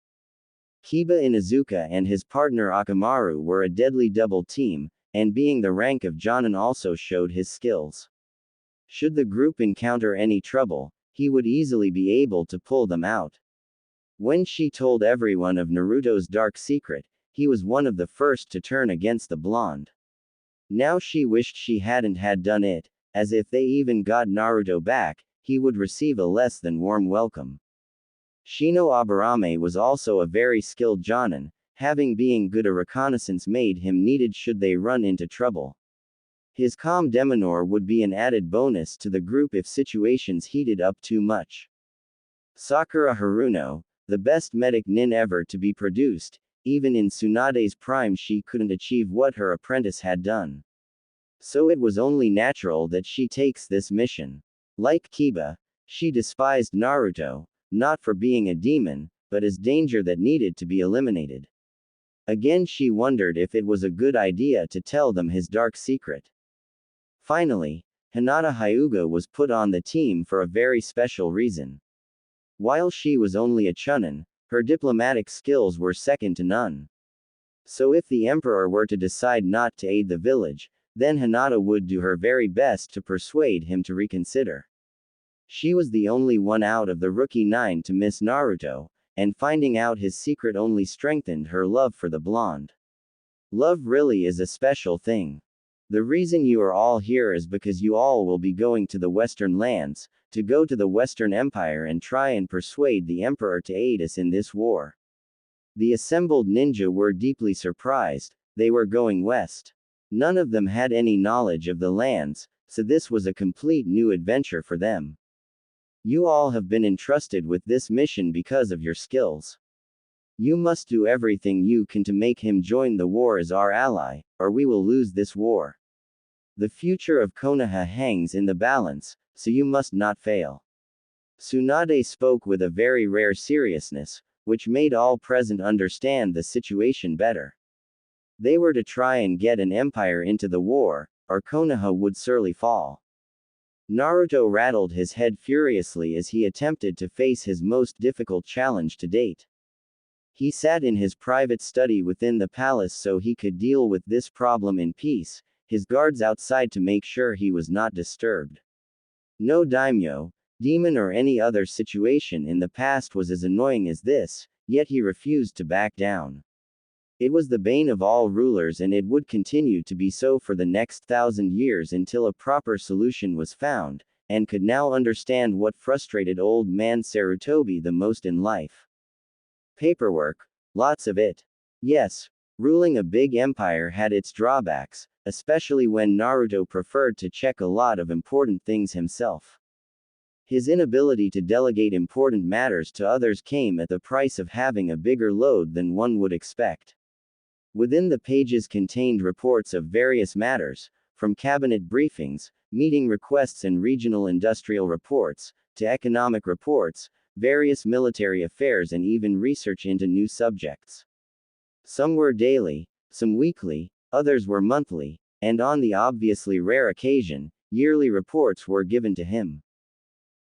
S1: Kiba Inuzuka and his partner Akamaru were a deadly double team, and being the rank of Jonin also showed his skills. Should the group encounter any trouble, he would easily be able to pull them out. When she told everyone of Naruto's dark secret, he was one of the first to turn against the blonde. Now she wished she hadn't had done it, as if they even got Naruto back, he would receive a less than warm welcome. Shino Aburame was also a very skilled Jonin, having being good a reconnaissance made him needed should they run into trouble. His calm demeanor would be an added bonus to the group if situations heated up too much. Sakura Haruno, the best medic nin ever to be produced, even in Tsunade's prime she couldn't achieve what her apprentice had done. So it was only natural that she takes this mission. Like Kiba, she despised Naruto, not for being a demon, but as danger that needed to be eliminated. Again she wondered if it was a good idea to tell them his dark secret. Finally, Hinata Hyuga was put on the team for a very special reason. While she was only a chunin, her diplomatic skills were second to none. So if the emperor were to decide not to aid the village, then Hinata would do her very best to persuade him to reconsider. She was the only one out of the rookie 9 to miss Naruto, and finding out his secret only strengthened her love for the blonde. Love really is a special thing. The reason you are all here is because you all will be going to the Western lands, to go to the Western Empire and try and persuade the Emperor to aid us in this war. The assembled ninja were deeply surprised. They were going west. None of them had any knowledge of the lands, so this was a complete new adventure for them. You all have been entrusted with this mission because of your skills. You must do everything you can to make him join the war as our ally, or we will lose this war. The future of Konoha hangs in the balance, so you must not fail. Tsunade spoke with a very rare seriousness, which made all present understand the situation better. They were to try and get an empire into the war, or Konoha would surely fall. Naruto rattled his head furiously as he attempted to face his most difficult challenge to date. He sat in his private study within the palace so he could deal with this problem in peace, his guards outside to make sure he was not disturbed. No daimyo, demon or any other situation in the past was as annoying as this, yet he refused to back down. It was the bane of all rulers and it would continue to be so for the next 1,000 years until a proper solution was found, and could now understand what frustrated old man Sarutobi the most in life. Paperwork. Lots of it. Yes, ruling a big empire had its drawbacks, especially when Naruto preferred to check a lot of important things himself. His inability to delegate important matters to others came at the price of having a bigger load than one would expect. Within the pages contained reports of various matters, from cabinet briefings, meeting requests and regional industrial reports, to economic reports, various military affairs and even research into new subjects. Some were daily, some weekly, others were monthly, and on the obviously rare occasion, yearly reports were given to him.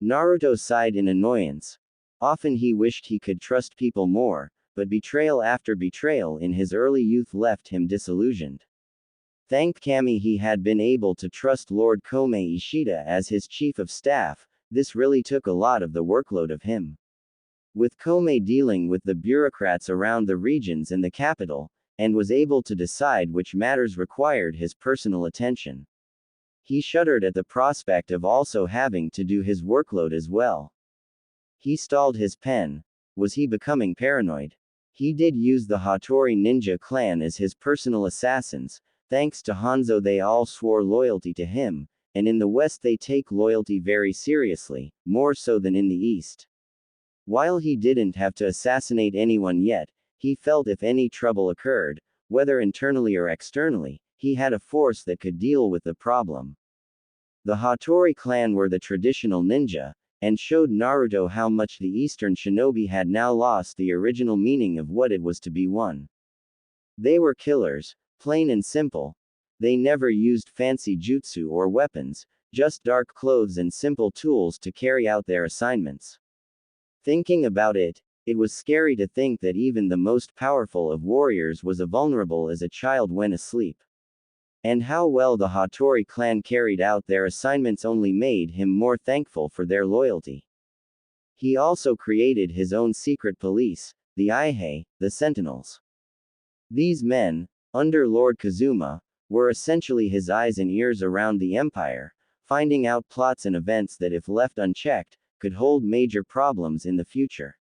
S1: Naruto sighed in annoyance. Often he wished he could trust people more, but betrayal after betrayal in his early youth left him disillusioned. Thank Kami he had been able to trust Lord Kome Ishida as his chief of staff. This really took a lot of the workload of him. With Kome dealing with the bureaucrats around the regions and the capital, and was able to decide which matters required his personal attention. He shuddered at the prospect of also having to do his workload as well. He stalled his pen. Was he becoming paranoid? He did use the Hattori ninja clan as his personal assassins. Thanks to Hanzo they all swore loyalty to him, and in the West they take loyalty very seriously, more so than in the East. While he didn't have to assassinate anyone yet, he felt if any trouble occurred, whether internally or externally, he had a force that could deal with the problem. The Hattori clan were the traditional ninja, and showed Naruto how much the Eastern shinobi had now lost the original meaning of what it was to be one. They were killers, plain and simple. They never used fancy jutsu or weapons, just dark clothes and simple tools to carry out their assignments. Thinking about it, it was scary to think that even the most powerful of warriors was as vulnerable as a child when asleep. And how well the Hattori clan carried out their assignments only made him more thankful for their loyalty. He also created his own secret police, the Ihei, the Sentinels. These men, under Lord Kazuma, were essentially his eyes and ears around the empire, finding out plots and events that if left unchecked, could hold major problems in the future.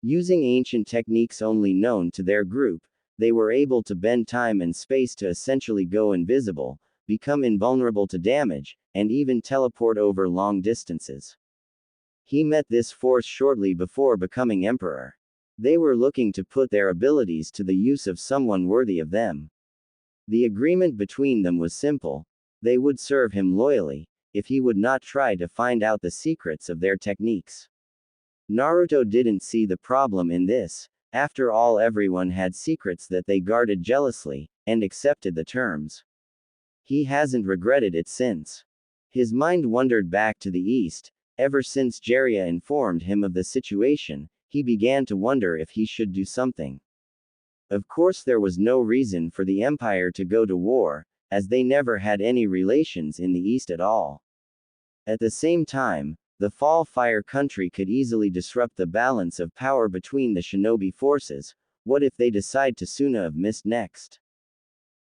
S1: Using ancient techniques only known to their group, they were able to bend time and space to essentially go invisible, become invulnerable to damage, and even teleport over long distances. He met this force shortly before becoming emperor. They were looking to put their abilities to the use of someone worthy of them. The agreement between them was simple: they would serve him loyally, if he would not try to find out the secrets of their techniques. Naruto didn't see the problem in this. After all, everyone had secrets that they guarded jealously, and accepted the terms. He hasn't regretted it since. His mind wandered back to the east. Ever since Jiraiya informed him of the situation, he began to wonder if he should do something. Of course, there was no reason for the Empire to go to war, as they never had any relations in the East at all. At the same time, the Fall Fire country could easily disrupt the balance of power between the shinobi forces. What if they decide to Suna of Mist next?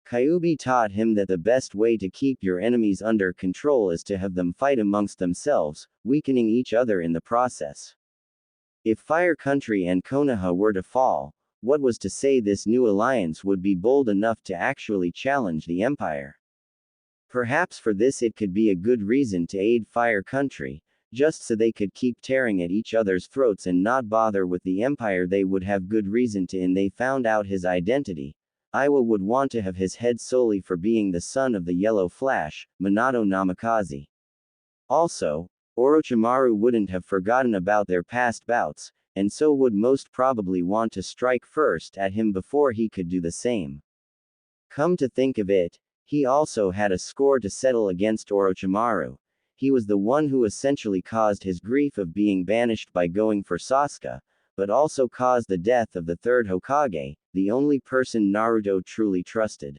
S1: Kyuubi taught him that the best way to keep your enemies under control is to have them fight amongst themselves, weakening each other in the process. If Fire Country and Konoha were to fall, what was to say this new alliance would be bold enough to actually challenge the Empire? Perhaps for this it could be a good reason to aid Fire Country, just so they could keep tearing at each other's throats and not bother with the Empire. They would have good reason to. And they found out his identity. Iwa would want to have his head solely for being the son of the Yellow Flash, Minato Namikaze. Also, Orochimaru wouldn't have forgotten about their past bouts, and so would most probably want to strike first at him before he could do the same. Come to think of it, he also had a score to settle against Orochimaru. He was the one who essentially caused his grief of being banished by going for Sasuke, but also caused the death of the third Hokage, the only person Naruto truly trusted.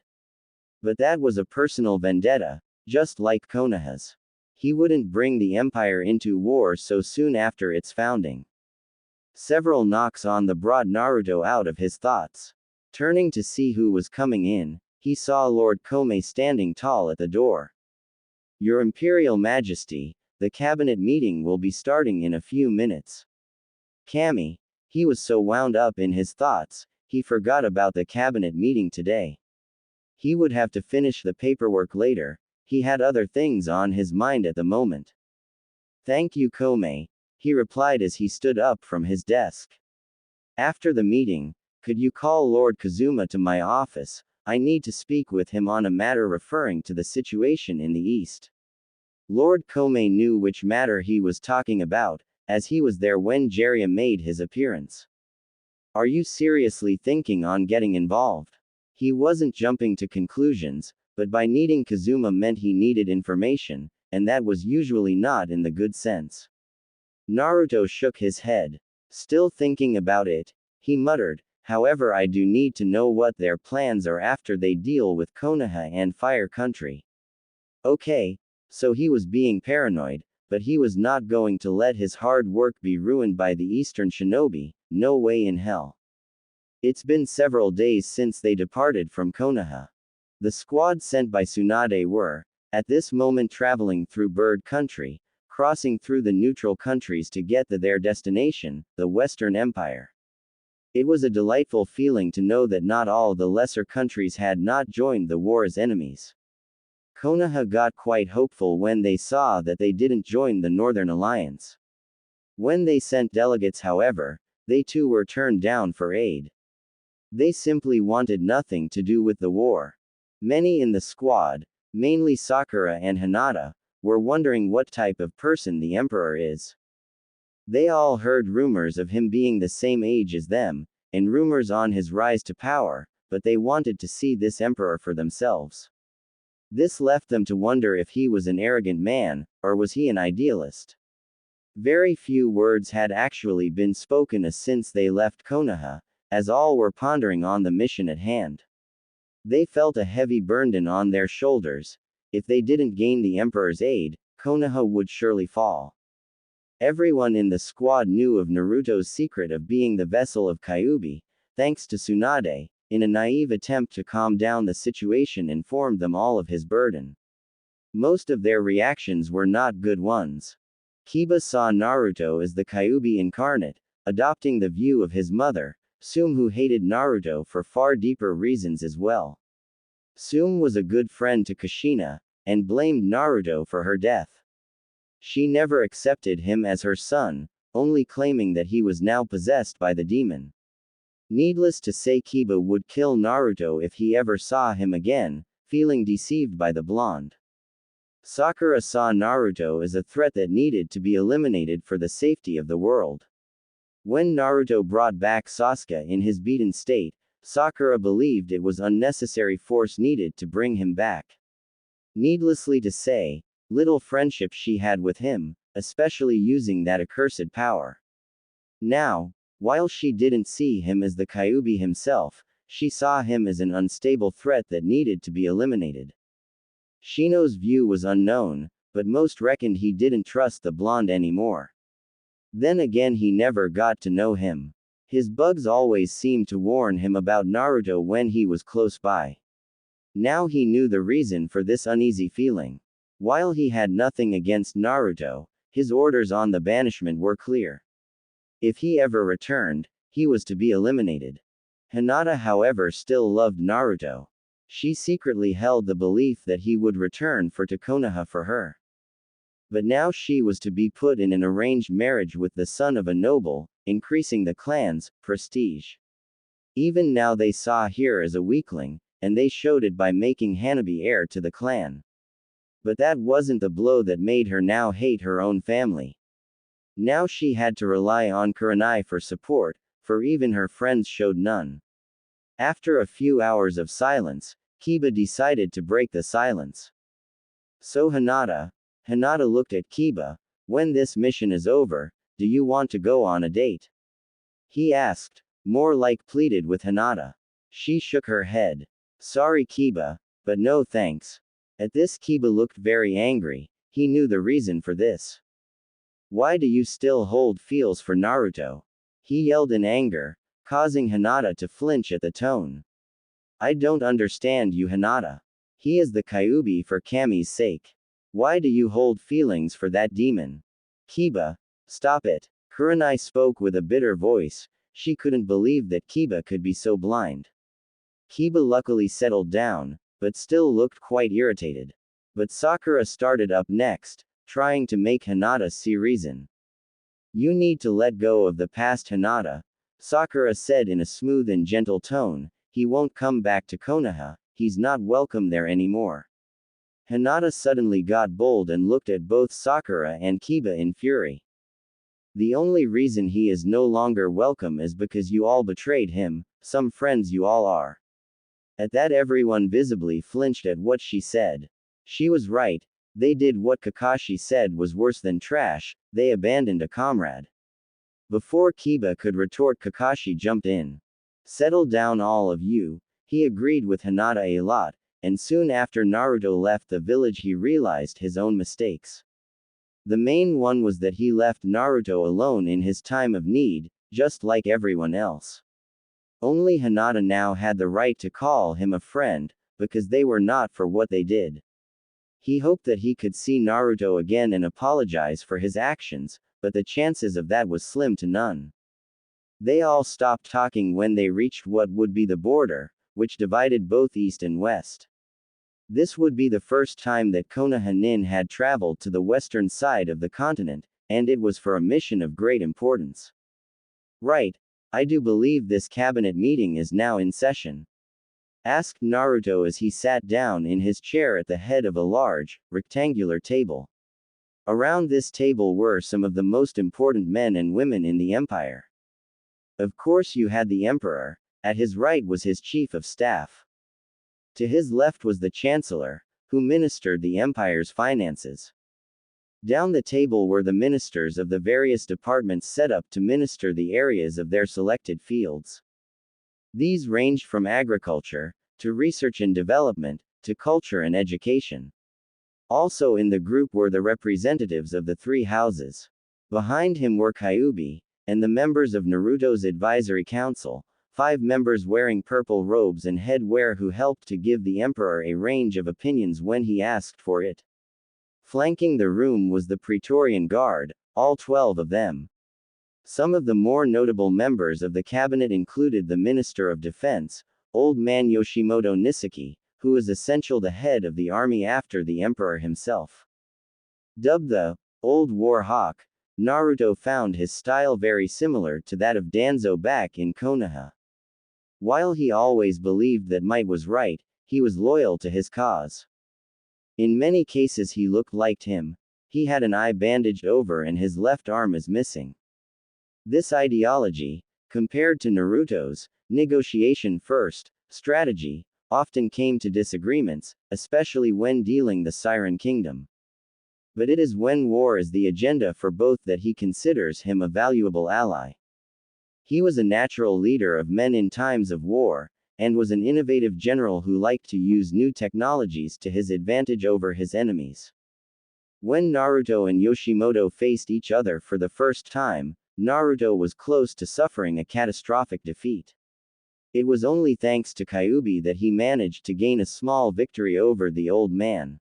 S1: But that was a personal vendetta, just like Konoha's. He wouldn't bring the Empire into war so soon after its founding. Several knocks on the brought Naruto out of his thoughts. Turning to see who was coming in, he saw Lord Kome standing tall at the door. Your Imperial Majesty, the cabinet meeting will be starting in a few minutes. Kami. He was so wound up in his thoughts, he forgot about the cabinet meeting today. He would have to finish the paperwork later. He had other things on his mind at the moment. Thank you, Kome, he replied as he stood up from his desk. After the meeting, could you call Lord Kazuma to my office? I need to speak with him on a matter referring to the situation in the East. Lord Kome knew which matter he was talking about, as he was there when Jiraiya made his appearance. Are you seriously thinking on getting involved? He wasn't jumping to conclusions, but by needing Kazuma meant he needed information, and that was usually not in the good sense. Naruto shook his head. Still thinking about it, he muttered, however, I do need to know what their plans are after they deal with Konoha and Fire Country. Okay, so he was being paranoid, but he was not going to let his hard work be ruined by the Eastern Shinobi, no way in hell. It's been several days since they departed from Konoha. The squad sent by Tsunade were, at this moment, traveling through Bird Country, crossing through the neutral countries to get to their destination, the Western Empire. It was a delightful feeling to know that not all the lesser countries had not joined the war as enemies. Konoha got quite hopeful when they saw that they didn't join the Northern Alliance. When they sent delegates, however, they too were turned down for aid. They simply wanted nothing to do with the war. Many in the squad, mainly Sakura and Hinata, were wondering what type of person the Emperor is. They all heard rumors of him being the same age as them, and rumors on his rise to power, but they wanted to see this Emperor for themselves. This left them to wonder if he was an arrogant man, or was he an idealist. Very few words had actually been spoken since they left Konoha, as all were pondering on the mission at hand. They felt a heavy burden on their shoulders. If they didn't gain the Emperor's aid, Konoha would surely fall. Everyone in the squad knew of Naruto's secret of being the vessel of Kyuubi, thanks to Tsunade, in a naive attempt to calm down the situation, informed them all of his burden. Most of their reactions were not good ones. Kiba saw Naruto as the Kyuubi incarnate, adopting the view of his mother, Sume, who hated Naruto for far deeper reasons as well. Sume was a good friend to Kushina, and blamed Naruto for her death. She never accepted him as her son, only claiming that he was now possessed by the demon. Needless to say, Kiba would kill Naruto if he ever saw him again, feeling deceived by the blonde. Sakura saw Naruto as a threat that needed to be eliminated for the safety of the world. When Naruto brought back Sasuke in his beaten state, Sakura believed it was unnecessary force needed to bring him back. Needlessly to say, little friendship she had with him, especially using that accursed power. Now, while she didn't see him as the Kyuubi himself, she saw him as an unstable threat that needed to be eliminated. Shino's view was unknown, but most reckoned he didn't trust the blonde anymore. Then again, he never got to know him. His bugs always seemed to warn him about Naruto when he was close by. Now he knew the reason for this uneasy feeling. While he had nothing against Naruto, his orders on the banishment were clear. If he ever returned, he was to be eliminated. Hinata, however, still loved Naruto. She secretly held the belief that he would return to Konoha for her. But now she was to be put in an arranged marriage with the son of a noble, increasing the clan's prestige. Even now they saw her as a weakling, and they showed it by making Hanabi heir to the clan. But that wasn't the blow that made her now hate her own family. Now she had to rely on Kurenai for support, for even her friends showed none. After a few hours of silence, Kiba decided to break the silence. So Hinata looked at Kiba. When this mission is over, do you want to go on a date? He asked, more like pleaded with Hinata. She shook her head. Sorry Kiba, but no thanks. At this, Kiba looked very angry. He knew the reason for this. Why do you still hold feels for Naruto? He yelled in anger, causing Hinata to flinch at the tone. I don't understand you, Hinata. He is the Kyuubi for Kami's sake. Why do you hold feelings for that demon? Kiba, stop it. Kurenai spoke with a bitter voice. She couldn't believe that Kiba could be so blind. Kiba luckily settled down, but still looked quite irritated. But Sakura started up next, trying to make Hinata see reason. You need to let go of the past, Hinata, Sakura said in a smooth and gentle tone. He won't come back to Konoha, he's not welcome there anymore. Hinata suddenly got bold and looked at both Sakura and Kiba in fury. The only reason he is no longer welcome is because you all betrayed him, some friends you all are. At that, everyone visibly flinched at what she said. She was right, they did what Kakashi said was worse than trash, they abandoned a comrade. Before Kiba could retort, Kakashi jumped in. Settle down all of you, he agreed with Hinata a lot, and soon after Naruto left the village he realized his own mistakes. The main one was that he left Naruto alone in his time of need, just like everyone else. Only Hinata now had the right to call him a friend, because they were not for what they did. He hoped that he could see Naruto again and apologize for his actions, but the chances of that was slim to none. They all stopped talking when they reached what would be the border, which divided both east and west. This would be the first time that Konoha Nin had traveled to the western side of the continent, and it was for a mission of great importance. Right, I do believe this cabinet meeting is now in session, asked Naruto as he sat down in his chair at the head of a large, rectangular table. Around this table were some of the most important men and women in the empire. Of course, you had the emperor. At his right was his chief of staff. To his left was the chancellor, who ministered the empire's finances. Down the table were the ministers of the various departments set up to minister the areas of their selected fields. These ranged from agriculture, to research and development, to culture and education. Also in the group were the representatives of the three houses. Behind him were Kyuubi, and the members of Naruto's advisory council, 5 members wearing purple robes and headwear who helped to give the emperor a range of opinions when he asked for it. Flanking the room was the Praetorian Guard, all 12 of them. Some of the more notable members of the cabinet included the Minister of Defense, Old Man Yoshimoto Niseki, who was essentially the head of the army after the emperor himself. Dubbed the Old War Hawk, Naruto found his style very similar to that of Danzo back in Konoha. While he always believed that might was right, he was loyal to his cause. In many cases he looked like him. He had an eye bandaged over and his left arm is missing. This ideology, compared to Naruto's negotiation first strategy, often came to disagreements, especially when dealing the Siren Kingdom. But it is when war is the agenda for both that he considers him a valuable ally. He was a natural leader of men in times of war, and was an innovative general who liked to use new technologies to his advantage over his enemies. When Naruto and Yoshimoto faced each other for the first time, Naruto was close to suffering a catastrophic defeat. It was only thanks to Kyuubi that he managed to gain a small victory over the old man.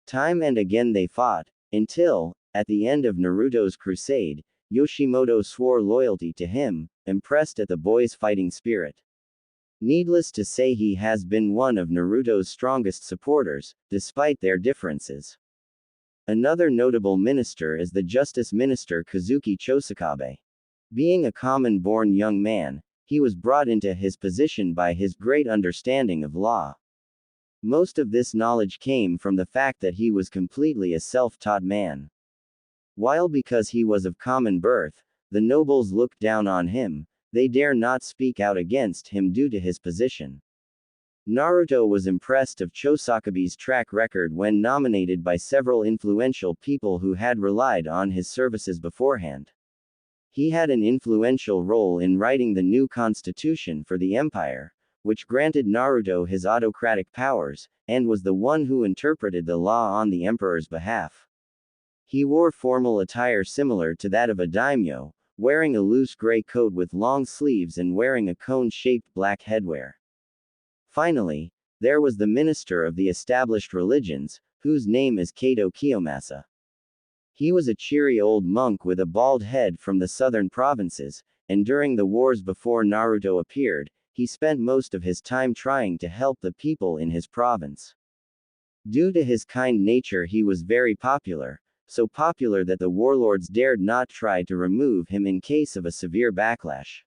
S1: Time and again they fought, until, at the end of Naruto's crusade, Yoshimoto swore loyalty to him, impressed at the boy's fighting spirit. Needless to say, he has been one of Naruto's strongest supporters, despite their differences. Another notable minister is the Justice Minister Kazuki Chosakabe. Being a common-born young man, he was brought into his position by his great understanding of law. Most of this knowledge came from the fact that he was completely a self-taught man. While because he was of common birth, the nobles looked down on him, they dare not speak out against him due to his position. Naruto was impressed of Chosakabe's track record when nominated by several influential people who had relied on his services beforehand. He had an influential role in writing the new constitution for the empire, which granted Naruto his autocratic powers, and was the one who interpreted the law on the emperor's behalf. He wore formal attire similar to that of a daimyo, wearing a loose gray coat with long sleeves and wearing a cone-shaped black headwear. Finally, there was the minister of the established religions, whose name is Kato Kiyomasa. He was a cheery old monk with a bald head from the southern provinces, and during the wars before Naruto appeared, he spent most of his time trying to help the people in his province. Due to his kind nature, he was very popular, so popular that the warlords dared not try to remove him in case of a severe backlash.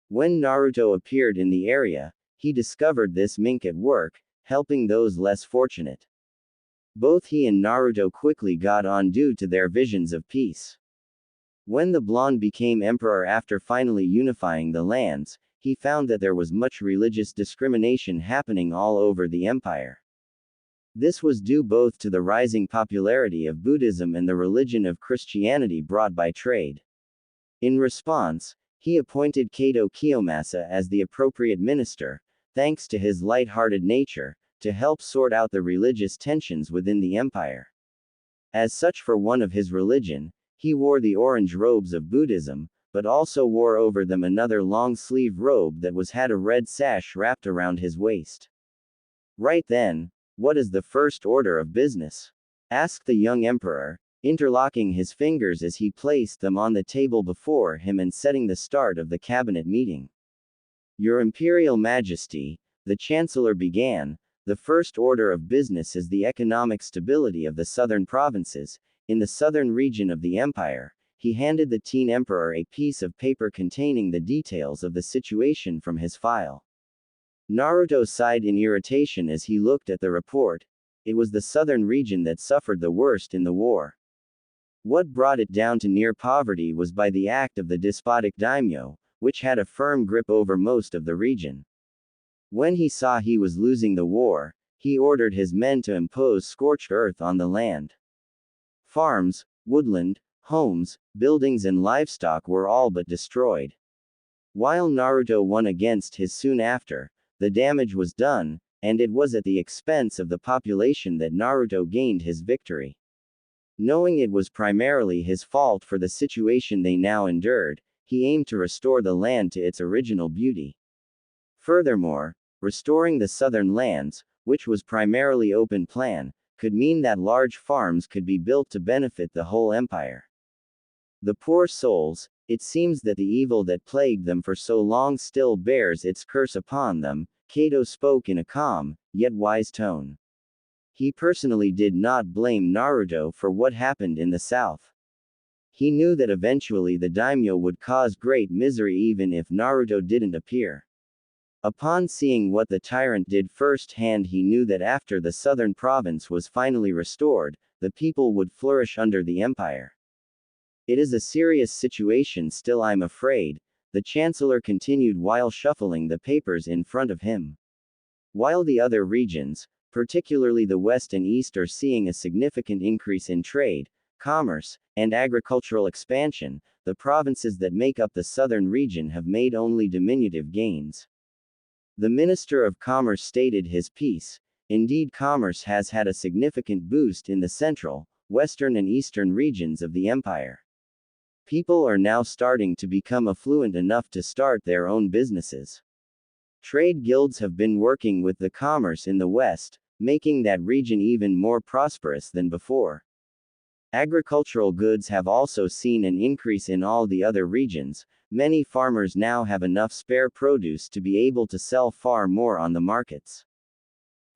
S1: When Naruto appeared in the area, he discovered this monk at work, helping those less fortunate. Both he and Naruto quickly got on due to their visions of peace. When the blonde became emperor after finally unifying the lands, he found that there was much religious discrimination happening all over the empire. This was due both to the rising popularity of Buddhism and the religion of Christianity brought by trade. In response, he appointed Kato Kiyomasa as the appropriate minister, thanks to his light-hearted nature, to help sort out the religious tensions within the empire. As such, for one of his religion, he wore the orange robes of Buddhism, but also wore over them another long-sleeved robe that had a red sash wrapped around his waist. Right then, what is the first order of business? Asked the young emperor, interlocking his fingers as he placed them on the table before him and setting the start of the cabinet meeting. Your Imperial Majesty, the Chancellor began, the first order of business is the economic stability of the southern provinces. In the southern region of the empire, he handed the teen emperor a piece of paper containing the details of the situation from his file. Naruto sighed in irritation as he looked at the report. It was the southern region that suffered the worst in the war. What brought it down to near poverty was by the act of the despotic daimyo, which had a firm grip over most of the region. When he saw he was losing the war, he ordered his men to impose scorched earth on the land. Farms, woodland, homes, buildings and livestock were all but destroyed. While Naruto won against his soon after, the damage was done, and it was at the expense of the population that Naruto gained his victory. Knowing it was primarily his fault for the situation they now endured, he aimed to restore the land to its original beauty. Furthermore, restoring the southern lands, which was primarily open plan, could mean that large farms could be built to benefit the whole empire. The poor souls, It seems that the evil that plagued them for so long still bears its curse upon them. Kato spoke in a calm, yet wise tone. He personally did not blame Naruto for what happened in the south. He knew that eventually the daimyo would cause great misery even if Naruto didn't appear. Upon seeing what the tyrant did firsthand, he knew that after the southern province was finally restored, the people would flourish under the empire. It is a serious situation still, I'm afraid, the chancellor continued while shuffling the papers in front of him. While the other regions, particularly the west and east, are seeing a significant increase in trade, commerce, and agricultural expansion, the provinces that make up the southern region have made only diminutive gains. The Minister of Commerce stated his piece. Indeed, commerce has had a significant boost in the central, western and eastern regions of the empire. People are now starting to become affluent enough to start their own businesses. Trade guilds have been working with the commerce in the west, making that region even more prosperous than before. Agricultural goods have also seen an increase in all the other regions. Many farmers now have enough spare produce to be able to sell far more on the markets.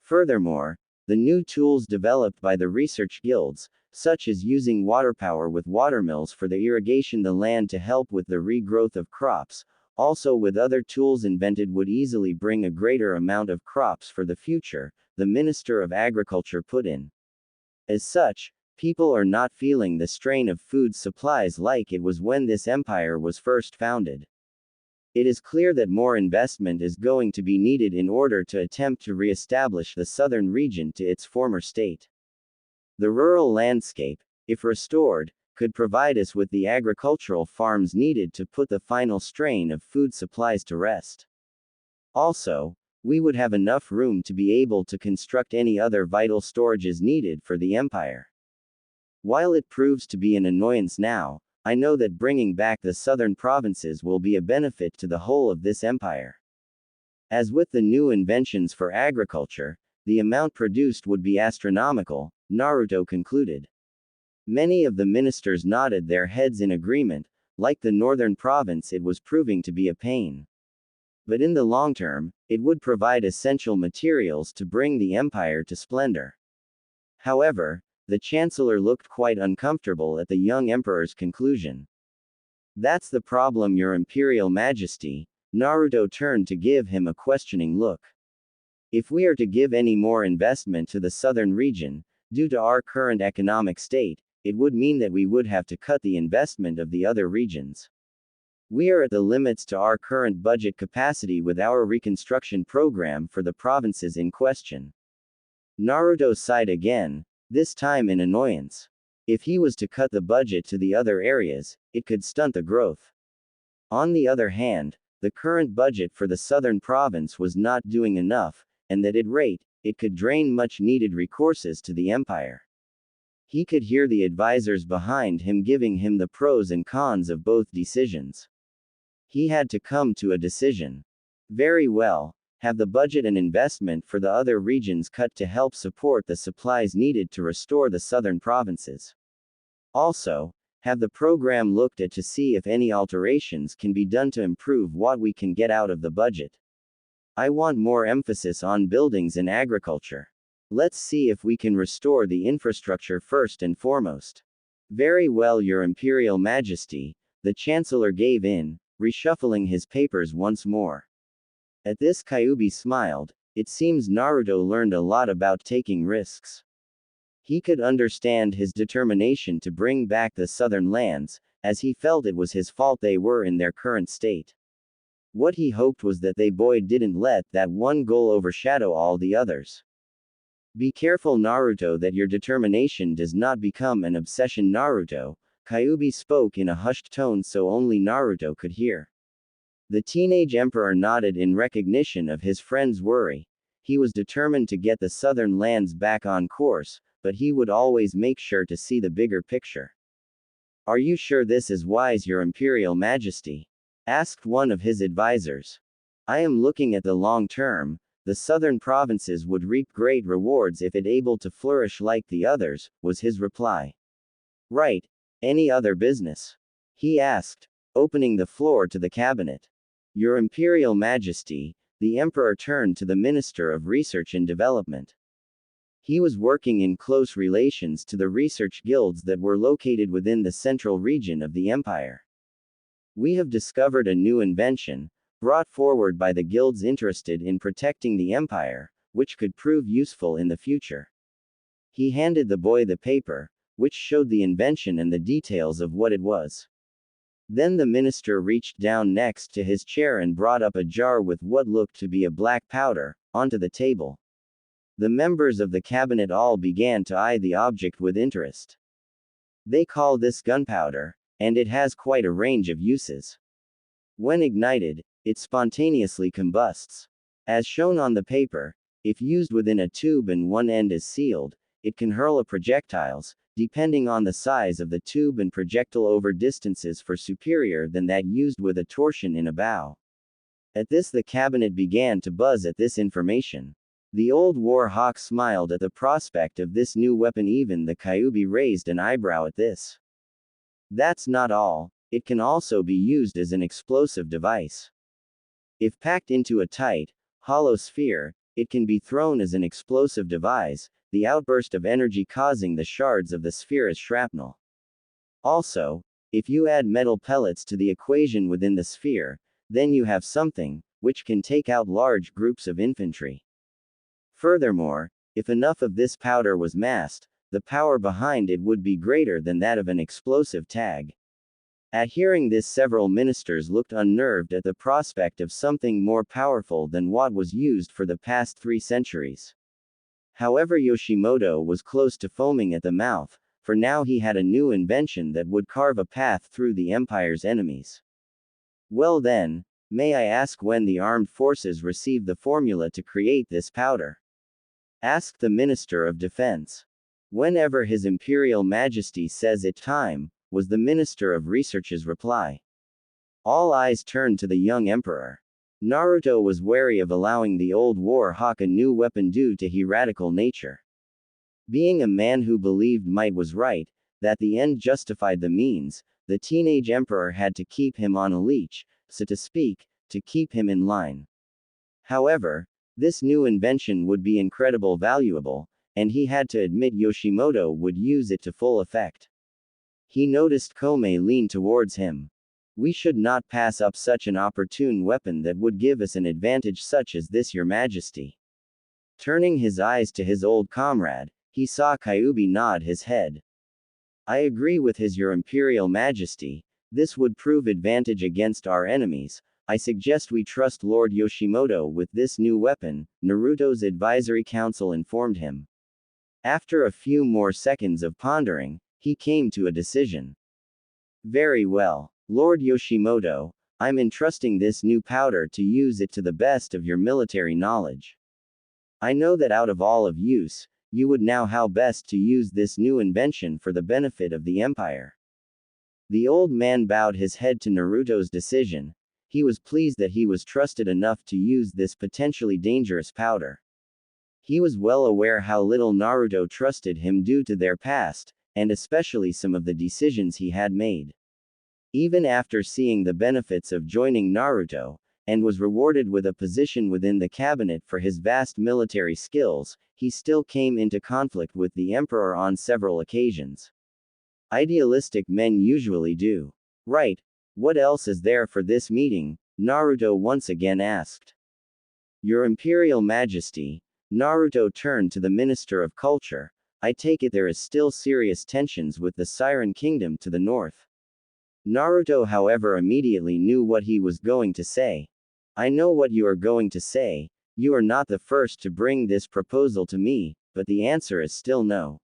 S1: Furthermore, the new tools developed by the research guilds, such as using water power with watermills for the irrigation the land to help with the regrowth of crops, also with other tools invented, would easily bring a greater amount of crops for the future, the Minister of Agriculture put in. As such, people are not feeling the strain of food supplies like it was when this empire was first founded. It is clear that more investment is going to be needed in order to attempt to re-establish the southern region to its former state. The rural landscape, if restored, could provide us with the agricultural farms needed to put the final strain of food supplies to rest. Also, we would have enough room to be able to construct any other vital storages needed for the empire. While it proves to be an annoyance now, I know that bringing back the southern provinces will be a benefit to the whole of this empire. As with the new inventions for agriculture, the amount produced would be astronomical, Naruto concluded. Many of the ministers nodded their heads in agreement. Like the northern province, it was proving to be a pain. But in the long term, it would provide essential materials to bring the empire to splendor. However, the chancellor looked quite uncomfortable at the young emperor's conclusion. That's the problem, Your Imperial Majesty. Naruto turned to give him a questioning look. If we are to give any more investment to the southern region, due to our current economic state, it would mean that we would have to cut the investment of the other regions. We are at the limits to our current budget capacity with our reconstruction program for the provinces in question. Naruto sighed again, this time in annoyance. If he was to cut the budget to the other areas, it could stunt the growth. On the other hand, the current budget for the southern province was not doing enough, and at that rate, it could drain much needed resources to the empire. He could hear the advisors behind him giving him the pros and cons of both decisions. He had to come to a decision. Very well, have the budget and investment for the other regions cut to help support the supplies needed to restore the southern provinces. Also, have the program looked at to see if any alterations can be done to improve what we can get out of the budget. I want more emphasis on buildings and agriculture. Let's see if we can restore the infrastructure first and foremost. Very well, Your Imperial Majesty, the Chancellor gave in, reshuffling his papers once more. At this, Kyuubi smiled. It seems Naruto learned a lot about taking risks. He could understand his determination to bring back the southern lands, as he felt it was his fault they were in their current state. What he hoped was that they didn't let that one goal overshadow all the others. Be careful, Naruto, that your determination does not become an obsession. Naruto, Kyuubi spoke in a hushed tone so only Naruto could hear. The teenage emperor nodded in recognition of his friend's worry. He was determined to get the southern lands back on course, but he would always make sure to see the bigger picture. Are you sure this is wise, Your Imperial Majesty? Asked one of his advisors. I am looking at the long term. The southern provinces would reap great rewards if it able to flourish like the others, was his reply. Right. Any other business? He asked. opening the floor to the cabinet. Your Imperial Majesty, the Emperor turned to the Minister of Research and Development. He was working in close relations to the research guilds that were located within the central region of the Empire. We have discovered a new invention, brought forward by the guilds interested in protecting the Empire, which could prove useful in the future. He handed the boy the paper, which showed the invention and the details of what it was. Then the minister reached down next to his chair and brought up a jar with what looked to be a black powder, onto the table. The members of the cabinet all began to eye the object with interest. They call this gunpowder, and it has quite a range of uses. When ignited, it spontaneously combusts. As shown on the paper, if used within a tube and one end is sealed, it can hurl projectiles, depending on the size of the tube and projectile over distances far superior than that used with a torsion in a bow. At this the cabinet began to buzz at this information. The old war hawk smiled at the prospect of this new weapon. Even the Kyuubi raised an eyebrow at this. That's not all, it can also be used as an explosive device. If packed into a tight, hollow sphere, it can be thrown as an explosive device, the outburst of energy causing the shards of the sphere as shrapnel. Also, if you add metal pellets to the equation within the sphere, then you have something, which can take out large groups of infantry. Furthermore, if enough of this powder was massed, the power behind it would be greater than that of an explosive tag. At hearing this, several ministers looked unnerved at the prospect of something more powerful than what was used for the past 3 centuries. However, Yoshimoto was close to foaming at the mouth, for now he had a new invention that would carve a path through the Empire's enemies. Well then, may I ask when the armed forces received the formula to create this powder? Asked the Minister of Defense. Whenever His Imperial Majesty says it time, was the Minister of Research's reply. All eyes turned to the young emperor. Naruto was wary of allowing the old war hawk a new weapon due to his radical nature. Being a man who believed might was right, that the end justified the means, the teenage emperor had to keep him on a leash, so to speak, to keep him in line. However, this new invention would be incredibly valuable, and he had to admit Yoshimoto would use it to full effect. He noticed Kome lean towards him. We should not pass up such an opportune weapon that would give us an advantage such as this, Your Majesty. Turning his eyes to his old comrade, he saw Kyuubi nod his head. I agree with Your Imperial Majesty, this would prove advantage against our enemies. I suggest we trust Lord Yoshimoto with this new weapon, Naruto's advisory council informed him. After a few more seconds of pondering, he came to a decision. Very well, Lord Yoshimoto, I'm entrusting this new powder to use it to the best of your military knowledge. I know that out of all of use, you would know how best to use this new invention for the benefit of the Empire. The old man bowed his head to Naruto's decision. He was pleased that he was trusted enough to use this potentially dangerous powder. He was well aware how little Naruto trusted him due to their past, and especially some of the decisions he had made. Even after seeing the benefits of joining Naruto, and was rewarded with a position within the cabinet for his vast military skills, he still came into conflict with the emperor on several occasions. Idealistic men usually do. Right, what else is there for this meeting? Naruto once again asked. Your Imperial Majesty, Naruto turned to the Minister of Culture. I take it there is still serious tensions with the Siren Kingdom to the north. Naruto, however, immediately knew what he was going to say. I know what you are going to say. You are not the first to bring this proposal to me, but the answer is still no.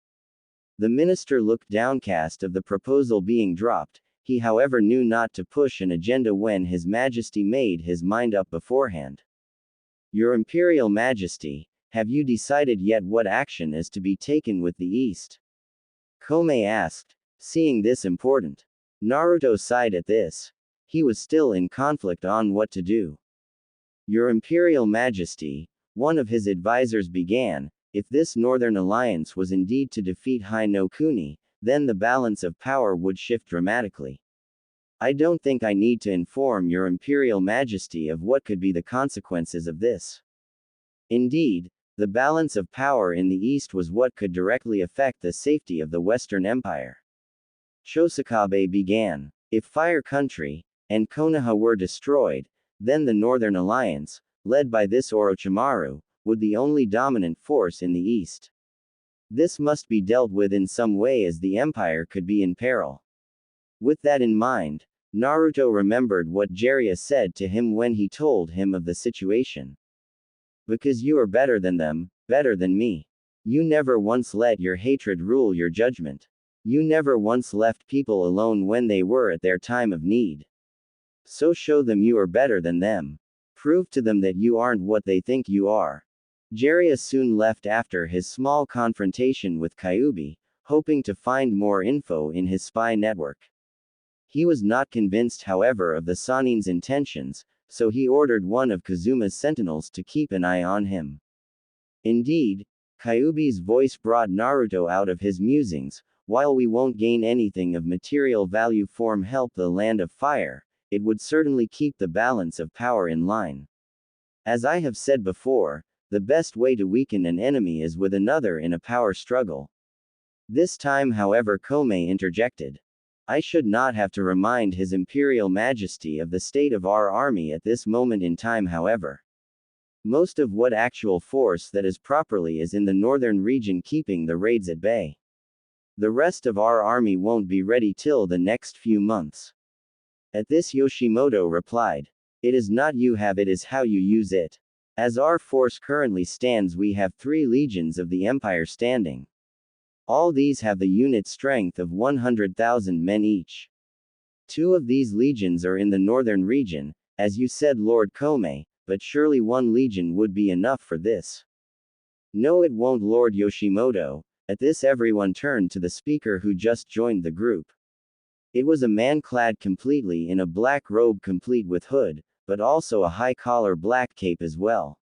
S1: The minister looked downcast of the proposal being dropped. He, however, knew not to push an agenda when His Majesty made his mind up beforehand. Your Imperial Majesty, have you decided yet what action is to be taken with the East? Kome asked, seeing this important. Naruto sighed at this. He was still in conflict on what to do. Your Imperial Majesty, one of his advisors began, if this Northern Alliance was indeed to defeat Hai no Kuni, then the balance of power would shift dramatically. I don't think I need to inform your Imperial Majesty of what could be the consequences of this. Indeed, the balance of power in the East was what could directly affect the safety of the Western Empire. Chosokabe began. If Fire Country and Konoha were destroyed, then the Northern Alliance, led by this Orochimaru, would be the only dominant force in the East. This must be dealt with in some way as the Empire could be in peril. With that in mind, Naruto remembered what Jiraiya said to him when he told him of the situation. Because you are better than them, better than me. You never once let your hatred rule your judgment. You never once left people alone when they were at their time of need. So show them you are better than them. Prove to them that you aren't what they think you are. Jiraiya soon left after his small confrontation with Kyuubi, hoping to find more info in his spy network. He was not convinced, however, of the Sanin's intentions, so he ordered one of Kazuma's sentinels to keep an eye on him. Indeed, Kyuubi's voice brought Naruto out of his musings. While we won't gain anything of material value from help the Land of Fire, it would certainly keep the balance of power in line. As I have said before, the best way to weaken an enemy is with another in a power struggle. This time, however, Kome interjected. I should not have to remind His Imperial Majesty of the state of our army at this moment in time, however. Most of what actual force that is properly is in the northern region keeping the raids at bay. The rest of our army won't be ready till the next few months. At this Yoshimoto replied. It is not you have, it is how you use it. As our force currently stands, we have 3 legions of the Empire standing. All these have the unit strength of 100,000 men each. 2 of these legions are in the northern region, as you said, Lord Kome, but surely 1 legion would be enough for this. No, it won't, Lord Yoshimoto. At this, everyone turned to the speaker who just joined the group. It was a man clad completely in a black robe complete with hood, but also a high-collar black cape as well.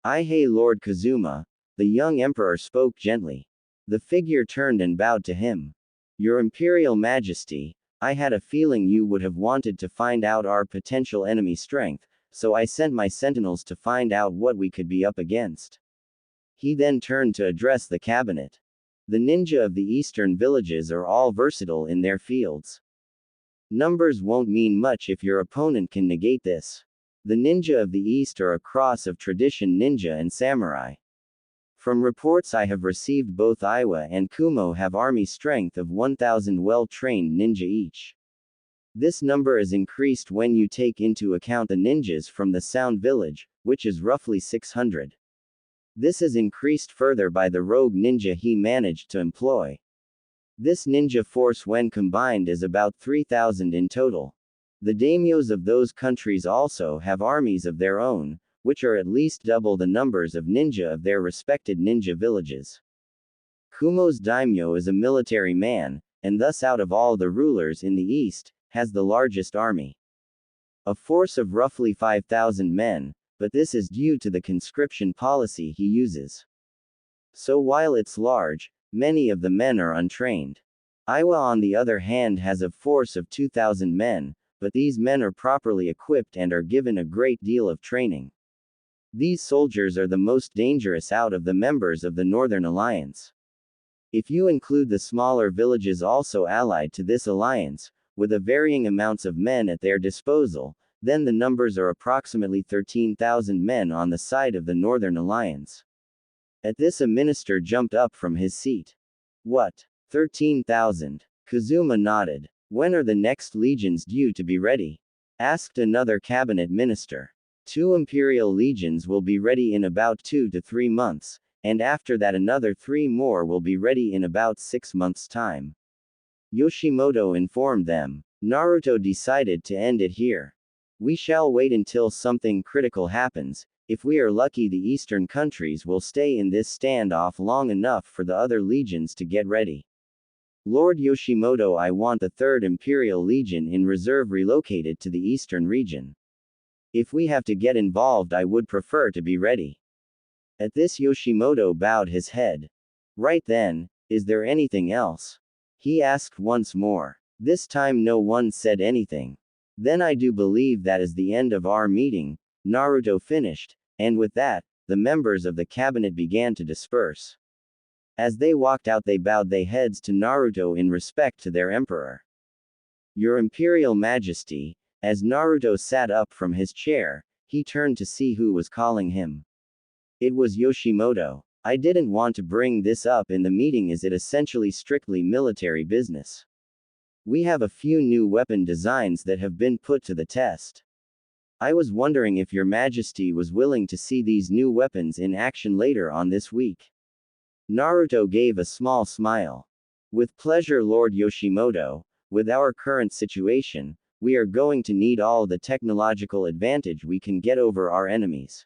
S1: Hey Lord Kazuma, the young emperor spoke gently. The figure turned and bowed to him. Your Imperial Majesty, I had a feeling you would have wanted to find out our potential enemy strength, so I sent my sentinels to find out what we could be up against. He then turned to address the cabinet. The ninja of the eastern villages are all versatile in their fields. Numbers won't mean much if your opponent can negate this. The ninja of the east are a cross of tradition ninja and samurai. From reports I have received, both Iwa and Kumo have army strength of 1,000 well-trained ninja each. This number is increased when you take into account the ninjas from the Sound Village, which is roughly 600. This is increased further by the rogue ninja he managed to employ. This ninja force when combined is about 3,000 in total. The daimyos of those countries also have armies of their own, which are at least double the numbers of ninja of their respected ninja villages. Kumo's daimyo is a military man, and thus out of all the rulers in the east, has the largest army. A force of roughly 5,000 men, but this is due to the conscription policy he uses. So while it's large, many of the men are untrained. Iwa on the other hand has a force of 2,000 men, but these men are properly equipped and are given a great deal of training. These soldiers are the most dangerous out of the members of the Northern Alliance. If you include the smaller villages also allied to this alliance, with a varying amounts of men at their disposal, then the numbers are approximately 13,000 men on the side of the Northern Alliance. At this, a minister jumped up from his seat. What? 13,000? Kazuma nodded. When are the next legions due to be ready? Asked another cabinet minister. 2 imperial legions will be ready in about 2 to 3 months, and after that another 3 more will be ready in about 6 months' time. Yoshimoto informed them. Naruto decided to end it here. We shall wait until something critical happens. If we are lucky, the eastern countries will stay in this standoff long enough for the other legions to get ready. Lord Yoshimoto, I want the 3rd Imperial Legion in reserve relocated to the eastern region. If we have to get involved, I would prefer to be ready. At this, Yoshimoto bowed his head. Right then, is there anything else? He asked once more. This time no one said anything. Then I do believe that is the end of our meeting, Naruto finished, and with that, the members of the cabinet began to disperse. As they walked out they bowed their heads to Naruto in respect to their emperor. Your Imperial Majesty, as Naruto sat up from his chair, he turned to see who was calling him. It was Yoshimoto. I didn't want to bring this up in the meeting as it essentially strictly military business. We have a few new weapon designs that have been put to the test. I was wondering if Your Majesty was willing to see these new weapons in action later on this week. Naruto gave a small smile. With pleasure, Lord Yoshimoto. With our current situation, we are going to need all the technological advantage we can get over our enemies.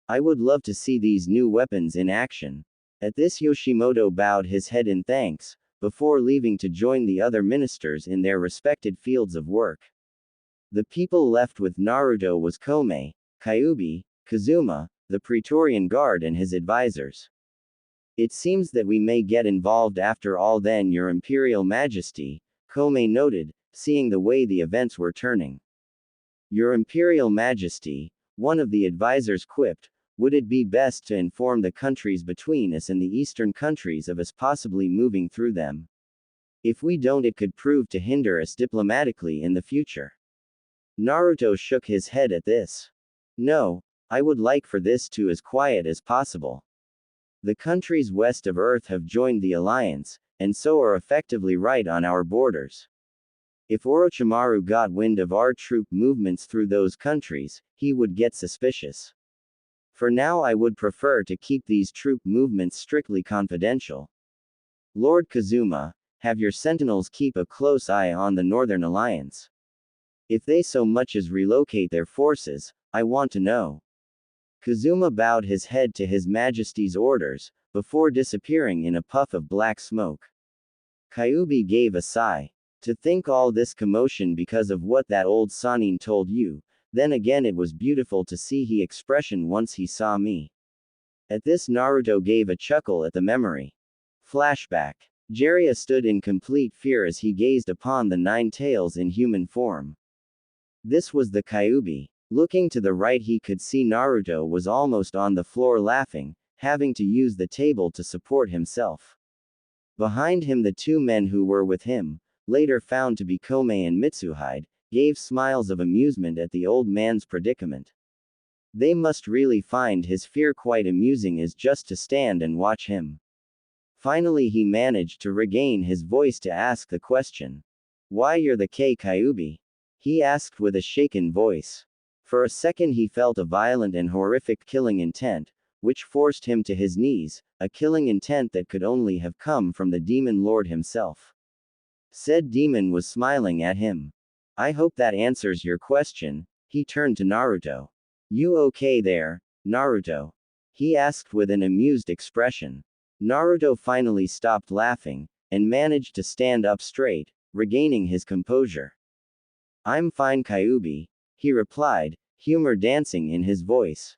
S1: I would love to see these new weapons in action. At this, Yoshimoto bowed his head in thanks, before leaving to join the other ministers in their respected fields of work. The people left with Naruto was Kome, Kyuubi, Kazuma, the Praetorian Guard and his advisors. It seems that we may get involved after all then, Your Imperial Majesty, Kome noted, seeing the way the events were turning. Your Imperial Majesty, one of the advisors quipped, would it be best to inform the countries between us and the eastern countries of us possibly moving through them? If we don't, it could prove to hinder us diplomatically in the future. Naruto shook his head at this. No, I would like for this to as quiet as possible. The countries west of Earth have joined the alliance, and so are effectively right on our borders. If Orochimaru got wind of our troop movements through those countries, he would get suspicious. For now I would prefer to keep these troop movements strictly confidential. Lord Kazuma, have your sentinels keep a close eye on the Northern Alliance. If they so much as relocate their forces, I want to know. Kazuma bowed his head to His Majesty's orders, before disappearing in a puff of black smoke. Kyuubi gave a sigh. To think all this commotion because of what that old Sannin told you, then again it was beautiful to see his expression once he saw me. At this Naruto gave a chuckle at the memory. Flashback. Jiraiya stood in complete fear as he gazed upon the nine tails in human form. This was the Kyuubi. Looking to the right he could see Naruto was almost on the floor laughing, having to use the table to support himself. Behind him the two men who were with him, later found to be Kome and Mitsuhide, gave smiles of amusement at the old man's predicament. They must really find his fear quite amusing as just to stand and watch him. Finally he managed to regain his voice to ask the question. Why you're the Kyuubi? He asked with a shaken voice. For a second he felt a violent and horrific killing intent, which forced him to his knees, a killing intent that could only have come from the demon lord himself. Said demon was smiling at him. I hope that answers your question. He turned to Naruto. You okay there, Naruto? He asked with an amused expression. Naruto finally stopped laughing, and managed to stand up straight, regaining his composure. I'm fine, Kyuubi, he replied, humor dancing in his voice.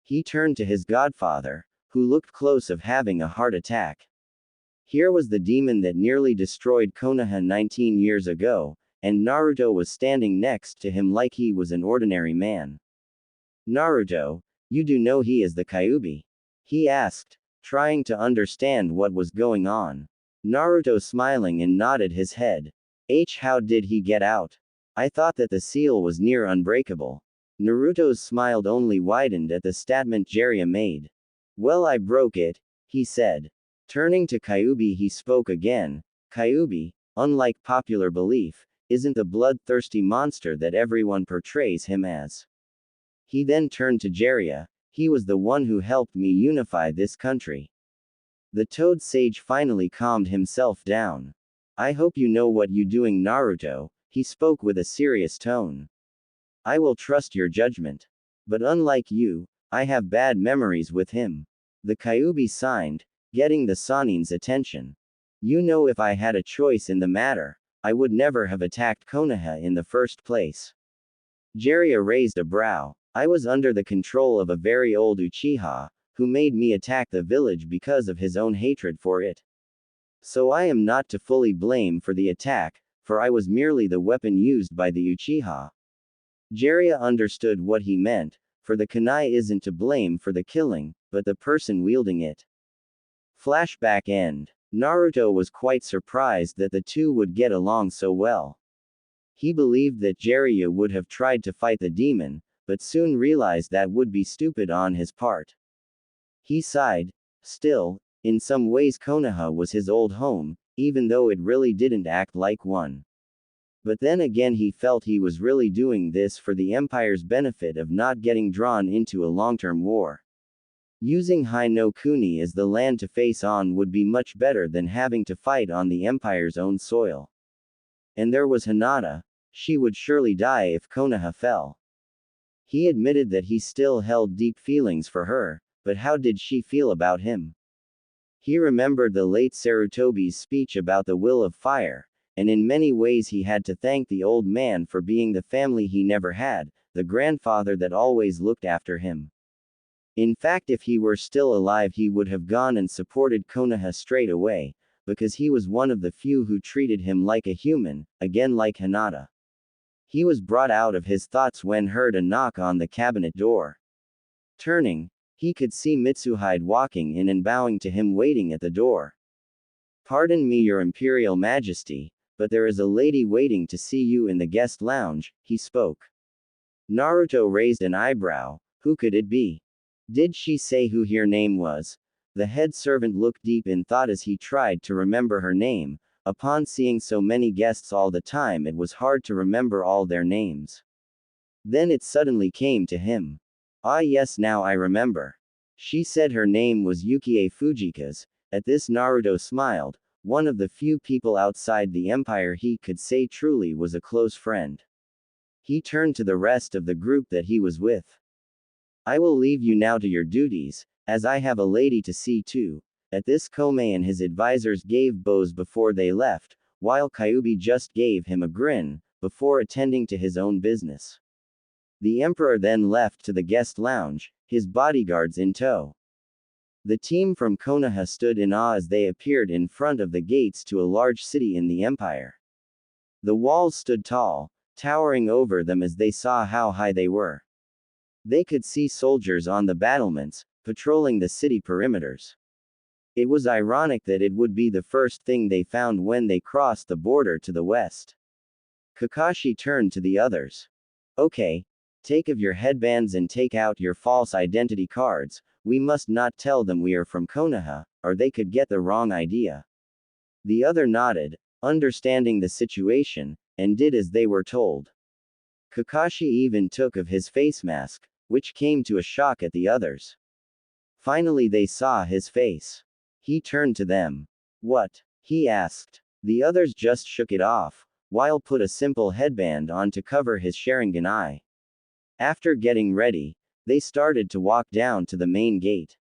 S1: He turned to his godfather, who looked close of having a heart attack. Here was the demon that nearly destroyed Konoha 19 years ago, and Naruto was standing next to him like he was an ordinary man. Naruto, you do know he is the Kyuubi? He asked, trying to understand what was going on. Naruto smiling and nodded his head. How did he get out? I thought that the seal was near unbreakable. Naruto's smile only widened at the statement Jiraiya made. Well, I broke it, he said. Turning to Kyuubi he spoke again. Kyuubi, unlike popular belief, isn't the bloodthirsty monster that everyone portrays him as. He then turned to Jiraiya. He was the one who helped me unify this country. The Toad Sage finally calmed himself down. I hope you know what you're doing, Naruto, he spoke with a serious tone. I will trust your judgment. But unlike you, I have bad memories with him. The Kyuubi signed, getting the Sannin's attention. You know, if I had a choice in the matter, I would never have attacked Konoha in the first place. Jiraiya raised a brow. I was under the control of a very old Uchiha, who made me attack the village because of his own hatred for it. So I am not to fully blame for the attack, for I was merely the weapon used by the Uchiha. Jiraiya understood what he meant, for the kunai isn't to blame for the killing, but the person wielding it. Flashback end. Naruto was quite surprised that the two would get along so well. He believed that Jiraiya would have tried to fight the demon, but soon realized that would be stupid on his part. He sighed. Still, in some ways Konoha was his old home, even though it really didn't act like one. But then again he felt he was really doing this for the Empire's benefit of not getting drawn into a long-term war. Using Hai no Kuni as the land to face on would be much better than having to fight on the Empire's own soil. And there was Hinata. She would surely die if Konoha fell. He admitted that he still held deep feelings for her, but how did she feel about him? He remembered the late Sarutobi's speech about the will of fire, and in many ways he had to thank the old man for being the family he never had, the grandfather that always looked after him. In fact, if he were still alive he would have gone and supported Konoha straight away, because he was one of the few who treated him like a human, again like Hinata. He was brought out of his thoughts when heard a knock on the cabinet door. Turning, he could see Mitsuhide walking in and bowing to him waiting at the door. "Pardon me, Your Imperial Majesty, but there is a lady waiting to see you in the guest lounge," he spoke. Naruto raised an eyebrow. Who could it be? Did she say who her name was? The head servant looked deep in thought as he tried to remember her name. Upon seeing so many guests all the time it was hard to remember all their names. Then it suddenly came to him. Ah yes, now I remember. She said her name was Yukie Fujikaze. At this Naruto smiled, one of the few people outside the Empire he could say truly was a close friend. He turned to the rest of the group that he was with. "I will leave you now to your duties, as I have a lady to see too." At this Komei and his advisors gave bows before they left, while Kyuubi just gave him a grin, before attending to his own business. The Emperor then left to the guest lounge, his bodyguards in tow. The team from Konoha stood in awe as they appeared in front of the gates to a large city in the Empire. The walls stood tall, towering over them as they saw how high they were. They could see soldiers on the battlements, patrolling the city perimeters. It was ironic that it would be the first thing they found when they crossed the border to the west. Kakashi turned to the others. "Okay. Take off your headbands and take out your false identity cards. We must not tell them we are from Konoha, or they could get the wrong idea." The other nodded, understanding the situation, and did as they were told. Kakashi even took off his face mask, which came to a shock at the others. Finally they saw his face. He turned to them. "What?" he asked. The others just shook it off, while put a simple headband on to cover his Sharingan eye. After getting ready, they started to walk down to the main gate.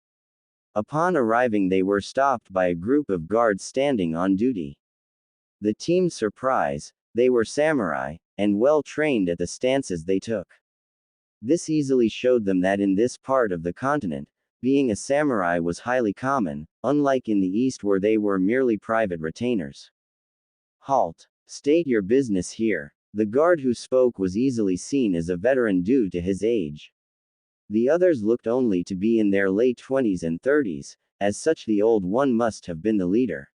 S1: Upon arriving they were stopped by a group of guards standing on duty. The team's surprise, they were samurai, and well trained at the stances they took. This easily showed them that in this part of the continent, being a samurai was highly common, unlike in the East where they were merely private retainers. "Halt. State your business here." The guard who spoke was easily seen as a veteran due to his age. The others looked only to be in their late 20s and 30s, as such the old one must have been the leader.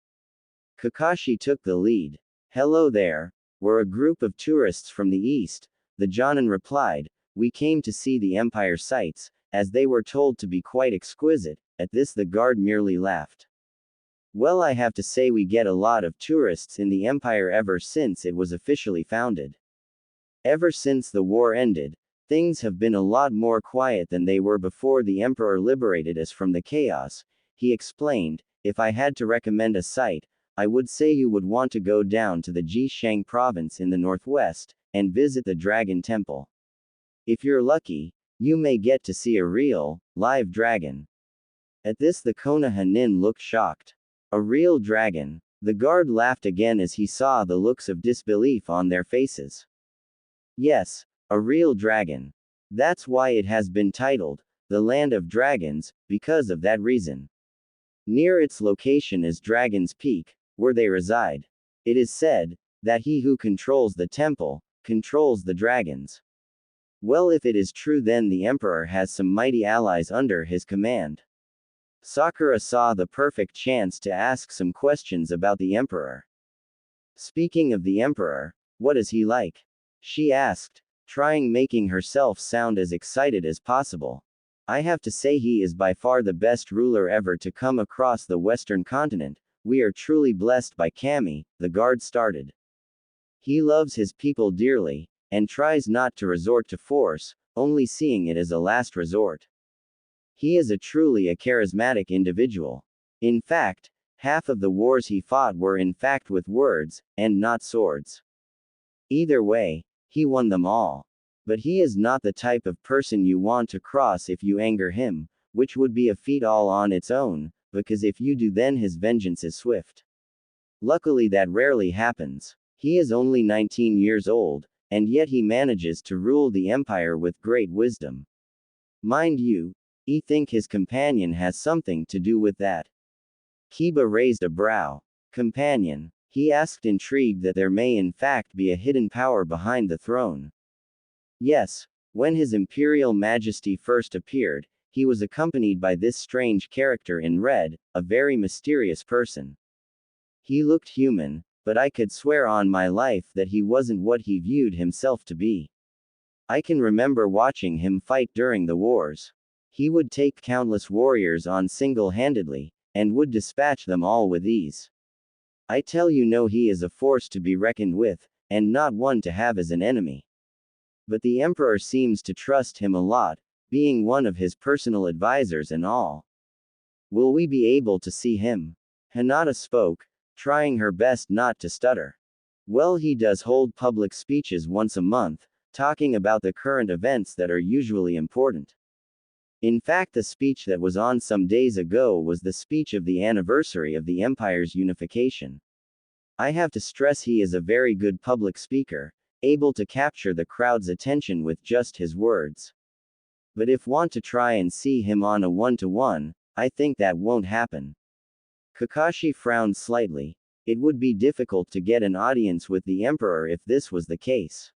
S1: Kakashi took the lead. "Hello there. We're a group of tourists from the East," the Jonin replied. "We came to see the Empire sights, as they were told to be quite exquisite." At this the guard merely laughed. "Well, I have to say we get a lot of tourists in the Empire ever since it was officially founded. Ever since the war ended, things have been a lot more quiet than they were before the Emperor liberated us from the chaos," he explained. "If I had to recommend a site, I would say you would want to go down to the Jishang province in the northwest, and visit the Dragon Temple. If you're lucky, you may get to see a real, live dragon." At this the Konoha nin looked shocked. "A real dragon?" The guard laughed again as he saw the looks of disbelief on their faces. "Yes, a real dragon. That's why it has been titled, the Land of Dragons, because of that reason. Near its location is Dragon's Peak, where they reside. It is said, That he who controls the temple, controls the dragons. Well, if it is true, then the emperor has some mighty allies under his command. Sakura saw the perfect chance to ask some questions about the emperor. Speaking of the emperor, what is he like? She asked, trying making herself sound as excited as possible. I have to say he is by far the best ruler ever to come across the western continent. We are truly blessed by Kami, the guard started. He loves his people dearly, and tries not to resort to force, only seeing it as a last resort. He is truly a charismatic individual. In fact, half of the wars he fought were in fact with words, and not swords. Either way, he won them all. But he is not the type of person you want to cross if you anger him, which would be a feat all on its own, because if you do, then his vengeance is swift. Luckily, that rarely happens. He is only 19 years old, and yet he manages to rule the empire with great wisdom. Mind you, I think his companion has something to do with that. Kiba raised a brow. Companion? He asked, intrigued that there may in fact be a hidden power behind the throne. Yes, when His Imperial Majesty first appeared, he was accompanied by this strange character in red, a very mysterious person. He looked human, but I could swear on my life that he wasn't what he viewed himself to be. I can remember watching him fight during the wars. He would take countless warriors on single-handedly, and would dispatch them all with ease. I tell you, no, he is a force to be reckoned with, and not one to have as an enemy. But the emperor seems to trust him a lot, being one of his personal advisors and all. Will we be able to see him? Hinata spoke, trying her best not to stutter. Well, he does hold public speeches once a month, talking about the current events that are usually important. In fact, the speech that was on some days ago was the speech of the anniversary of the empire's unification. I have to stress he is a very good public speaker, able to capture the crowd's attention with just his words. But if want to try and see him on a one-to-one, I think that won't happen. Kakashi frowned slightly. It would be difficult to get an audience with the emperor if this was the case.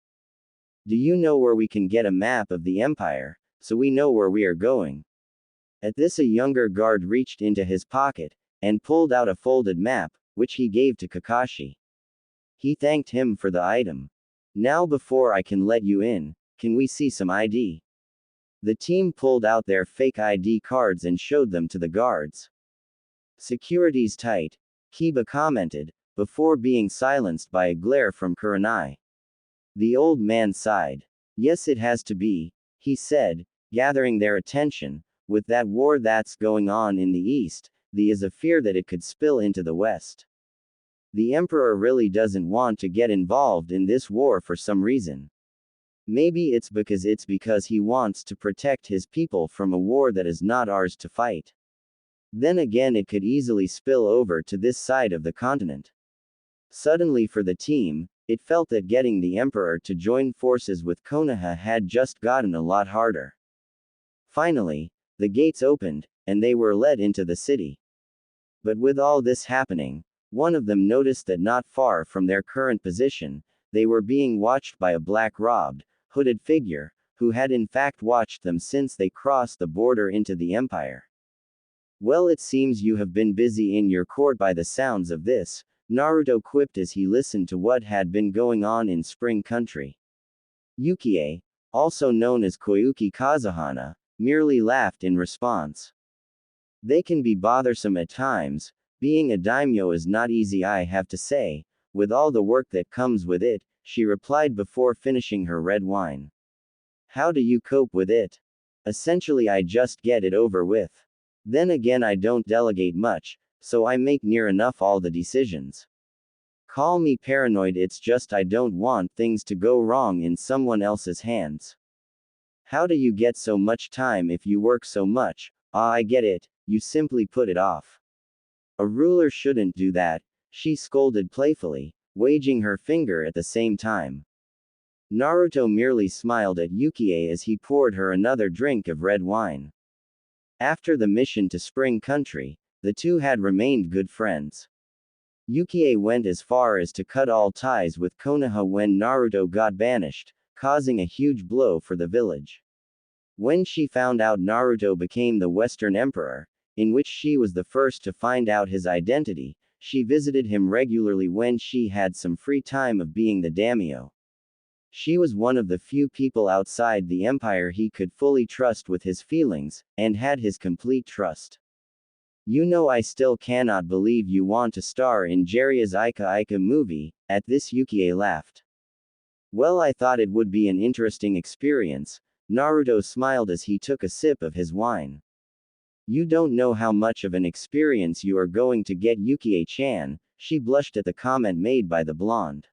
S1: Do you know where we can get a map of the empire, so we know where we are going? At this, a younger guard reached into his pocket, and pulled out a folded map, which he gave to Kakashi. He thanked him for the item. Now, before I can let you in, can we see some ID? The team pulled out their fake ID cards and showed them to the guards. Security's tight, Kiba commented, before being silenced by a glare from Kurenai. The old man sighed. Yes, it has to be, he said, gathering their attention. With that war that's going on in the east, there is a fear that it could spill into the west. The emperor really doesn't want to get involved in this war for some reason. Maybe it's because he wants to protect his people from a war that is not ours to fight. Then again, it could easily spill over to this side of the continent. Suddenly, for the team, it felt that getting the emperor to join forces with Konoha had just gotten a lot harder. Finally, the gates opened, and they were led into the city. But with all this happening, one of them noticed that not far from their current position, they were being watched by a black-robed, hooded figure, who had in fact watched them since they crossed the border into the empire. Well, it seems you have been busy in your court by the sounds of this, Naruto quipped as he listened to what had been going on in Spring Country. Yukie, also known as Koyuki Kazuhana, merely laughed in response. They can be bothersome at times. Being a daimyo is not easy, I have to say, with all the work that comes with it, she replied before finishing her red wine. How do you cope with it? Essentially, I just get it over with. Then again, I don't delegate much, so I make near enough all the decisions. Call me paranoid, it's just I don't want things to go wrong in someone else's hands. How do you get so much time if you work so much? Ah, I get it, you simply put it off. A ruler shouldn't do that, she scolded playfully, waging her finger at the same time. Naruto merely smiled at Yukie as he poured her another drink of red wine. After the mission to Spring Country, the two had remained good friends. Yukie went as far as to cut all ties with Konoha when Naruto got banished, causing a huge blow for the village. When she found out Naruto became the Western Emperor, in which she was the first to find out his identity, she visited him regularly when she had some free time of being the daimyo. She was one of the few people outside the empire he could fully trust with his feelings, and had his complete trust. You know, I still cannot believe you want to star in Jiraiya's Ika Ika movie. At this Yukie laughed. Well, I thought it would be an interesting experience. Naruto smiled as he took a sip of his wine. You don't know how much of an experience you are going to get, Yukie-chan. She blushed at the comment made by the blonde.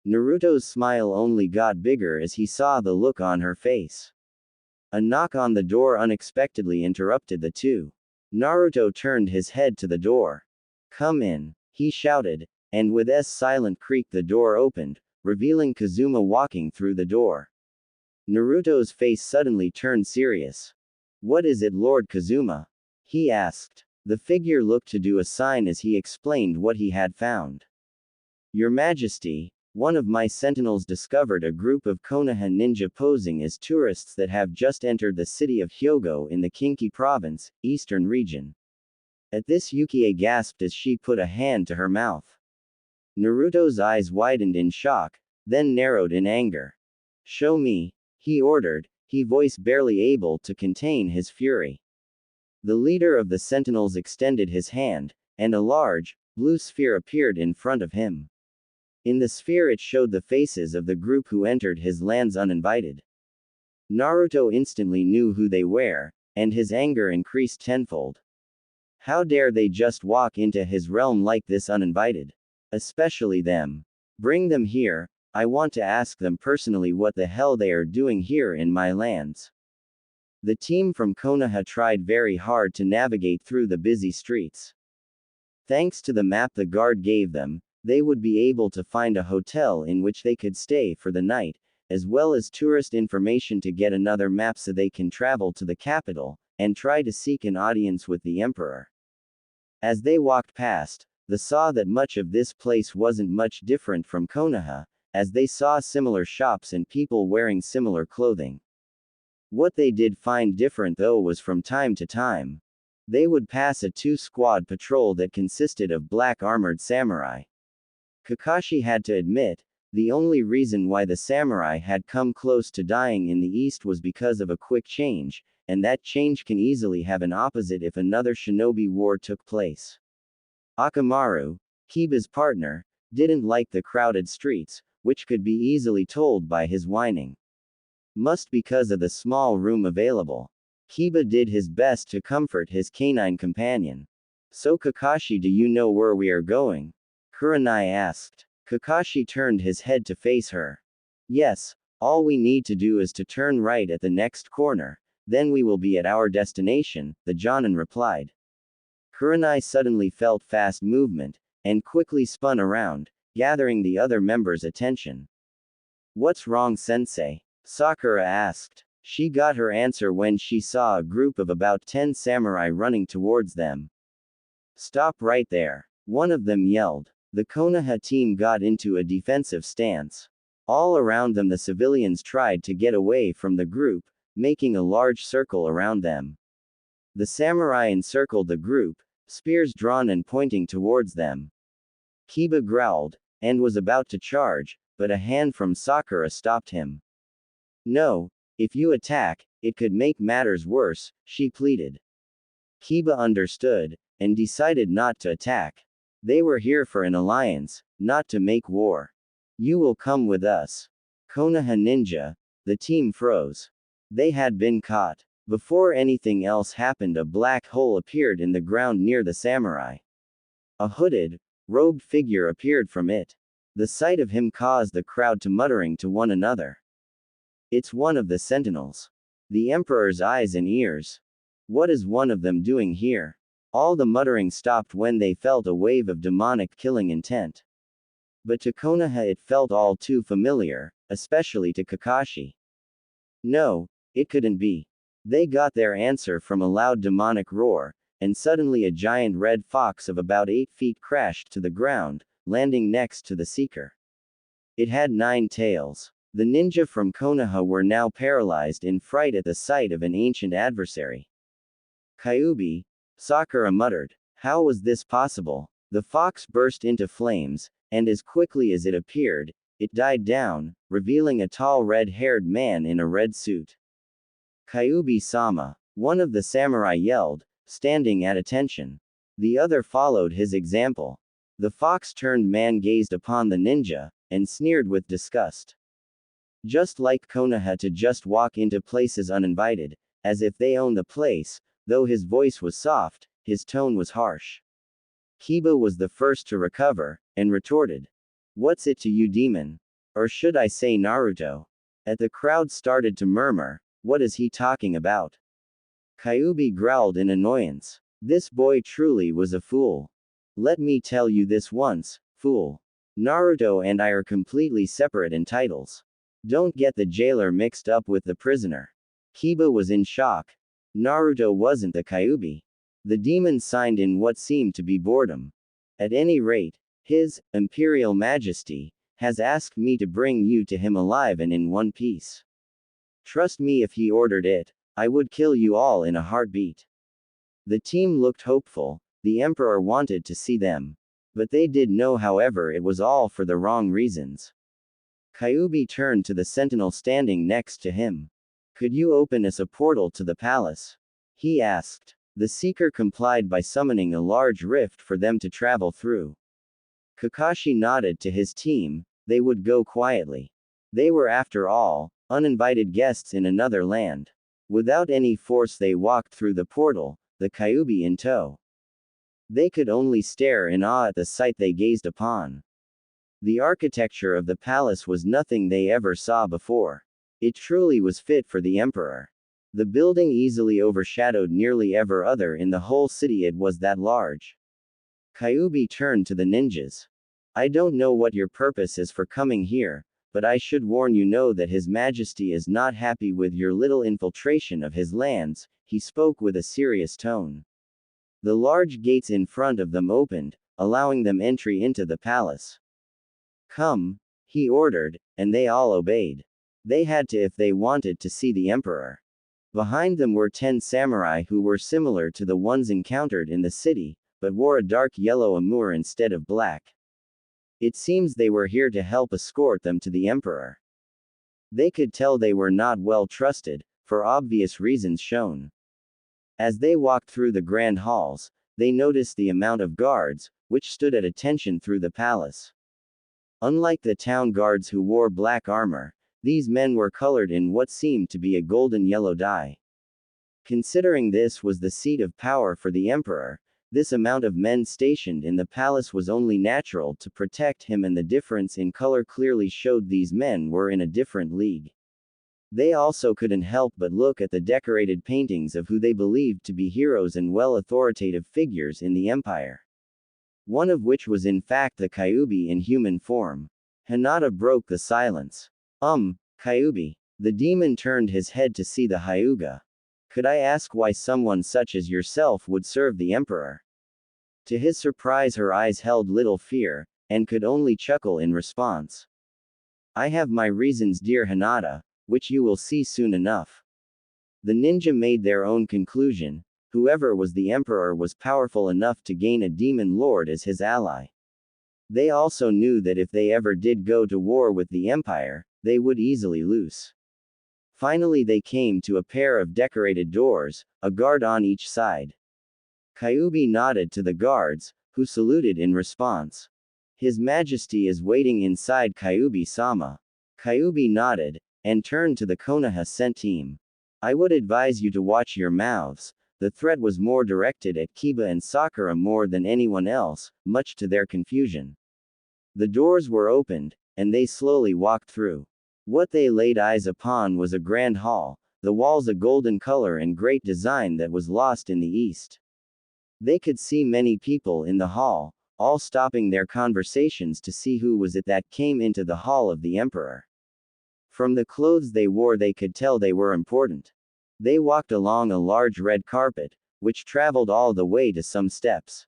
S1: Naruto's smile only got bigger as he saw the look on her face. A knock on the door unexpectedly interrupted the two. Naruto turned his head to the door. Come in, he shouted, and with a silent creak the door opened, revealing Kazuma walking through the door. Naruto's face suddenly turned serious. What is it, Lord Kazuma? He asked. The figure looked to do a sign as he explained what he had found. Your Majesty, one of my sentinels discovered a group of Konoha ninja posing as tourists that have just entered the city of Hyogo in the Kinki province, eastern region. At this, Yukie gasped as she put a hand to her mouth. Naruto's eyes widened in shock, then narrowed in anger. Show me, he ordered, his voice barely able to contain his fury. The leader of the sentinels extended his hand, and a large, blue sphere appeared in front of him. In the sphere it showed the faces of the group who entered his lands uninvited. Naruto instantly knew who they were, and his anger increased tenfold. How dare they just walk into his realm like this uninvited? Especially them. Bring them here, I want to ask them personally what the hell they are doing here in my lands. The team from Konoha tried very hard to navigate through the busy streets. Thanks to the map the guard gave them, they would be able to find a hotel in which they could stay for the night, as well as tourist information to get another map so they can travel to the capital, and try to seek an audience with the emperor. As they walked past, they saw that much of this place wasn't much different from Konoha, as they saw similar shops and people wearing similar clothing. What they did find different though was from time to time, they would pass a two-squad patrol that consisted of black armored samurai. Kakashi had to admit, the only reason why the samurai had come close to dying in the east was because of a quick change, and that change can easily have an opposite if another shinobi war took place. Akamaru, Kiba's partner, didn't like the crowded streets, which could be easily told by his whining. Must because of the small room available. Kiba did his best to comfort his canine companion. So Kakashi, do you know where we are going? Kurenai asked. Kakashi turned his head to face her. Yes, all we need to do is to turn right at the next corner, then we will be at our destination, the Jonin replied. Kurenai suddenly felt fast movement, and quickly spun around, gathering the other members' attention. What's wrong, sensei? Sakura asked. She got her answer when she saw a group of about 10 samurai running towards them. Stop right there, one of them yelled. The Konoha team got into a defensive stance. All around them the civilians tried to get away from the group, making a large circle around them. The samurai encircled the group, spears drawn and pointing towards them. Kiba growled, and was about to charge, but a hand from Sakura stopped him. No, if you attack, it could make matters worse, she pleaded. Kiba understood, and decided not to attack. They were here for an alliance, not to make war. You will come with us. Konoha ninja, the team froze. They had been caught. Before anything else happened, a black hole appeared in the ground near the samurai. A hooded, robed figure appeared from it. The sight of him caused the crowd to muttering to one another. It's one of the sentinels. The emperor's eyes and ears. What is one of them doing here? All the muttering stopped when they felt a wave of demonic killing intent. But to Konoha it felt all too familiar, especially to Kakashi. No, it couldn't be. They got their answer from a loud demonic roar, and suddenly a giant red fox of about 8 feet crashed to the ground, landing next to the seeker. It had 9 tails. The ninja from Konoha were now paralyzed in fright at the sight of an ancient adversary. Kyuubi, Sakura muttered. How was this possible? The fox burst into flames, and as quickly as it appeared, it died down, revealing a tall red-haired man in a red suit. Kyuubi-sama, one of the samurai yelled, standing at attention. The other followed his example. The fox-turned man gazed upon the ninja, and sneered with disgust. Just like Konoha to just walk into places uninvited, as if they own the place, though his voice was soft, his tone was harsh. Kiba was the first to recover, and retorted. What's it to you, demon? Or should I say Naruto? The crowd started to murmur, what is he talking about? Kyuubi growled in annoyance. This boy truly was a fool. Let me tell you this once, fool. Naruto and I are completely separate in titles. Don't get the jailer mixed up with the prisoner. Kiba was in shock. Naruto wasn't the Kyuubi. The demon signed in what seemed to be boredom. At any rate, His Imperial Majesty has asked me to bring you to him alive and in one piece. Trust me, if he ordered it, I would kill you all in a heartbeat. The team looked hopeful. The Emperor wanted to see them. But they did know, however, it was all for the wrong reasons. Kyuubi turned to the sentinel standing next to him. Could you open us a portal to the palace? He asked. The seeker complied by summoning a large rift for them to travel through. Kakashi nodded to his team. They would go quietly. They were, after all, uninvited guests in another land. Without any force they walked through the portal, the Kyuubi in tow. They could only stare in awe at the sight they gazed upon. The architecture of the palace was nothing they ever saw before. It truly was fit for the emperor. The building easily overshadowed nearly every other in the whole city, it was that large. Kyuubi turned to the ninjas. I don't know what your purpose is for coming here, but I should warn you, know that His Majesty is not happy with your little infiltration of his lands. He spoke with a serious tone. The large gates in front of them opened, allowing them entry into the palace. Come, he ordered, and they all obeyed. They had to if they wanted to see the emperor. Behind them were 10 samurai who were similar to the ones encountered in the city, but wore a dark yellow armor instead of black. It seems they were here to help escort them to the emperor. They could tell they were not well trusted, for obvious reasons shown. As they walked through the grand halls, they noticed the amount of guards, which stood at attention through the palace. Unlike the town guards who wore black armor, these men were colored in what seemed to be a golden yellow dye. Considering this was the seat of power for the emperor, this amount of men stationed in the palace was only natural to protect him, and the difference in color clearly showed these men were in a different league. They also couldn't help but look at the decorated paintings of who they believed to be heroes and authoritative figures in the empire. One of which was in fact the Kyuubi in human form. Hinata broke the silence. Kyuubi. The demon turned his head to see the Hyuga. Could I ask why someone such as yourself would serve the emperor? To his surprise, her eyes held little fear, and could only chuckle in response. I have my reasons, dear Hinata, which you will see soon enough. The ninja made their own conclusion. Whoever was the emperor was powerful enough to gain a demon lord as his ally. They also knew that if they ever did go to war with the empire, they would easily lose. Finally they came to a pair of decorated doors, a guard on each side. Kyuubi nodded to the guards, who saluted in response. His Majesty is waiting inside, Kyuubi-sama. Kyuubi nodded, and turned to the Konoha sent team. I would advise you to watch your mouths. The threat was more directed at Kiba and Sakura more than anyone else, much to their confusion. The doors were opened, and they slowly walked through. What they laid eyes upon was a grand hall, the walls a golden color and great design that was lost in the east. They could see many people in the hall, all stopping their conversations to see who was it that came into the hall of the emperor. From the clothes they wore they could tell they were important. They walked along a large red carpet, which traveled all the way to some steps.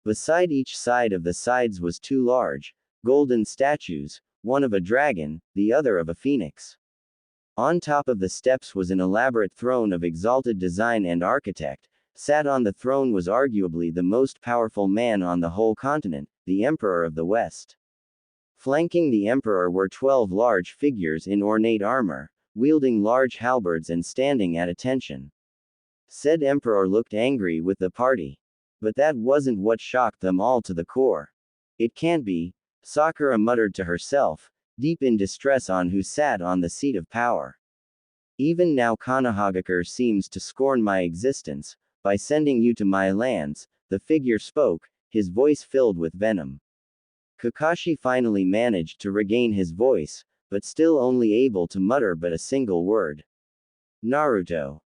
S1: Beside each side of the sides was two large, golden statues, one of a dragon, the other of a phoenix. On top of the steps was an elaborate throne of exalted design and architect. Sat on the throne was arguably the most powerful man on the whole continent, the Emperor of the West. Flanking the Emperor were 12 large figures in ornate armor, wielding large halberds and standing at attention. Said Emperor looked angry with the party. But that wasn't what shocked them all to the core. It can't be, Sakura muttered to herself, deep in distress on who sat on the seat of power. Even now Konohagakure seems to scorn my existence. By sending you to my lands, the figure spoke, his voice filled with venom. Kakashi finally managed to regain his voice, but still only able to mutter but a single word. Naruto.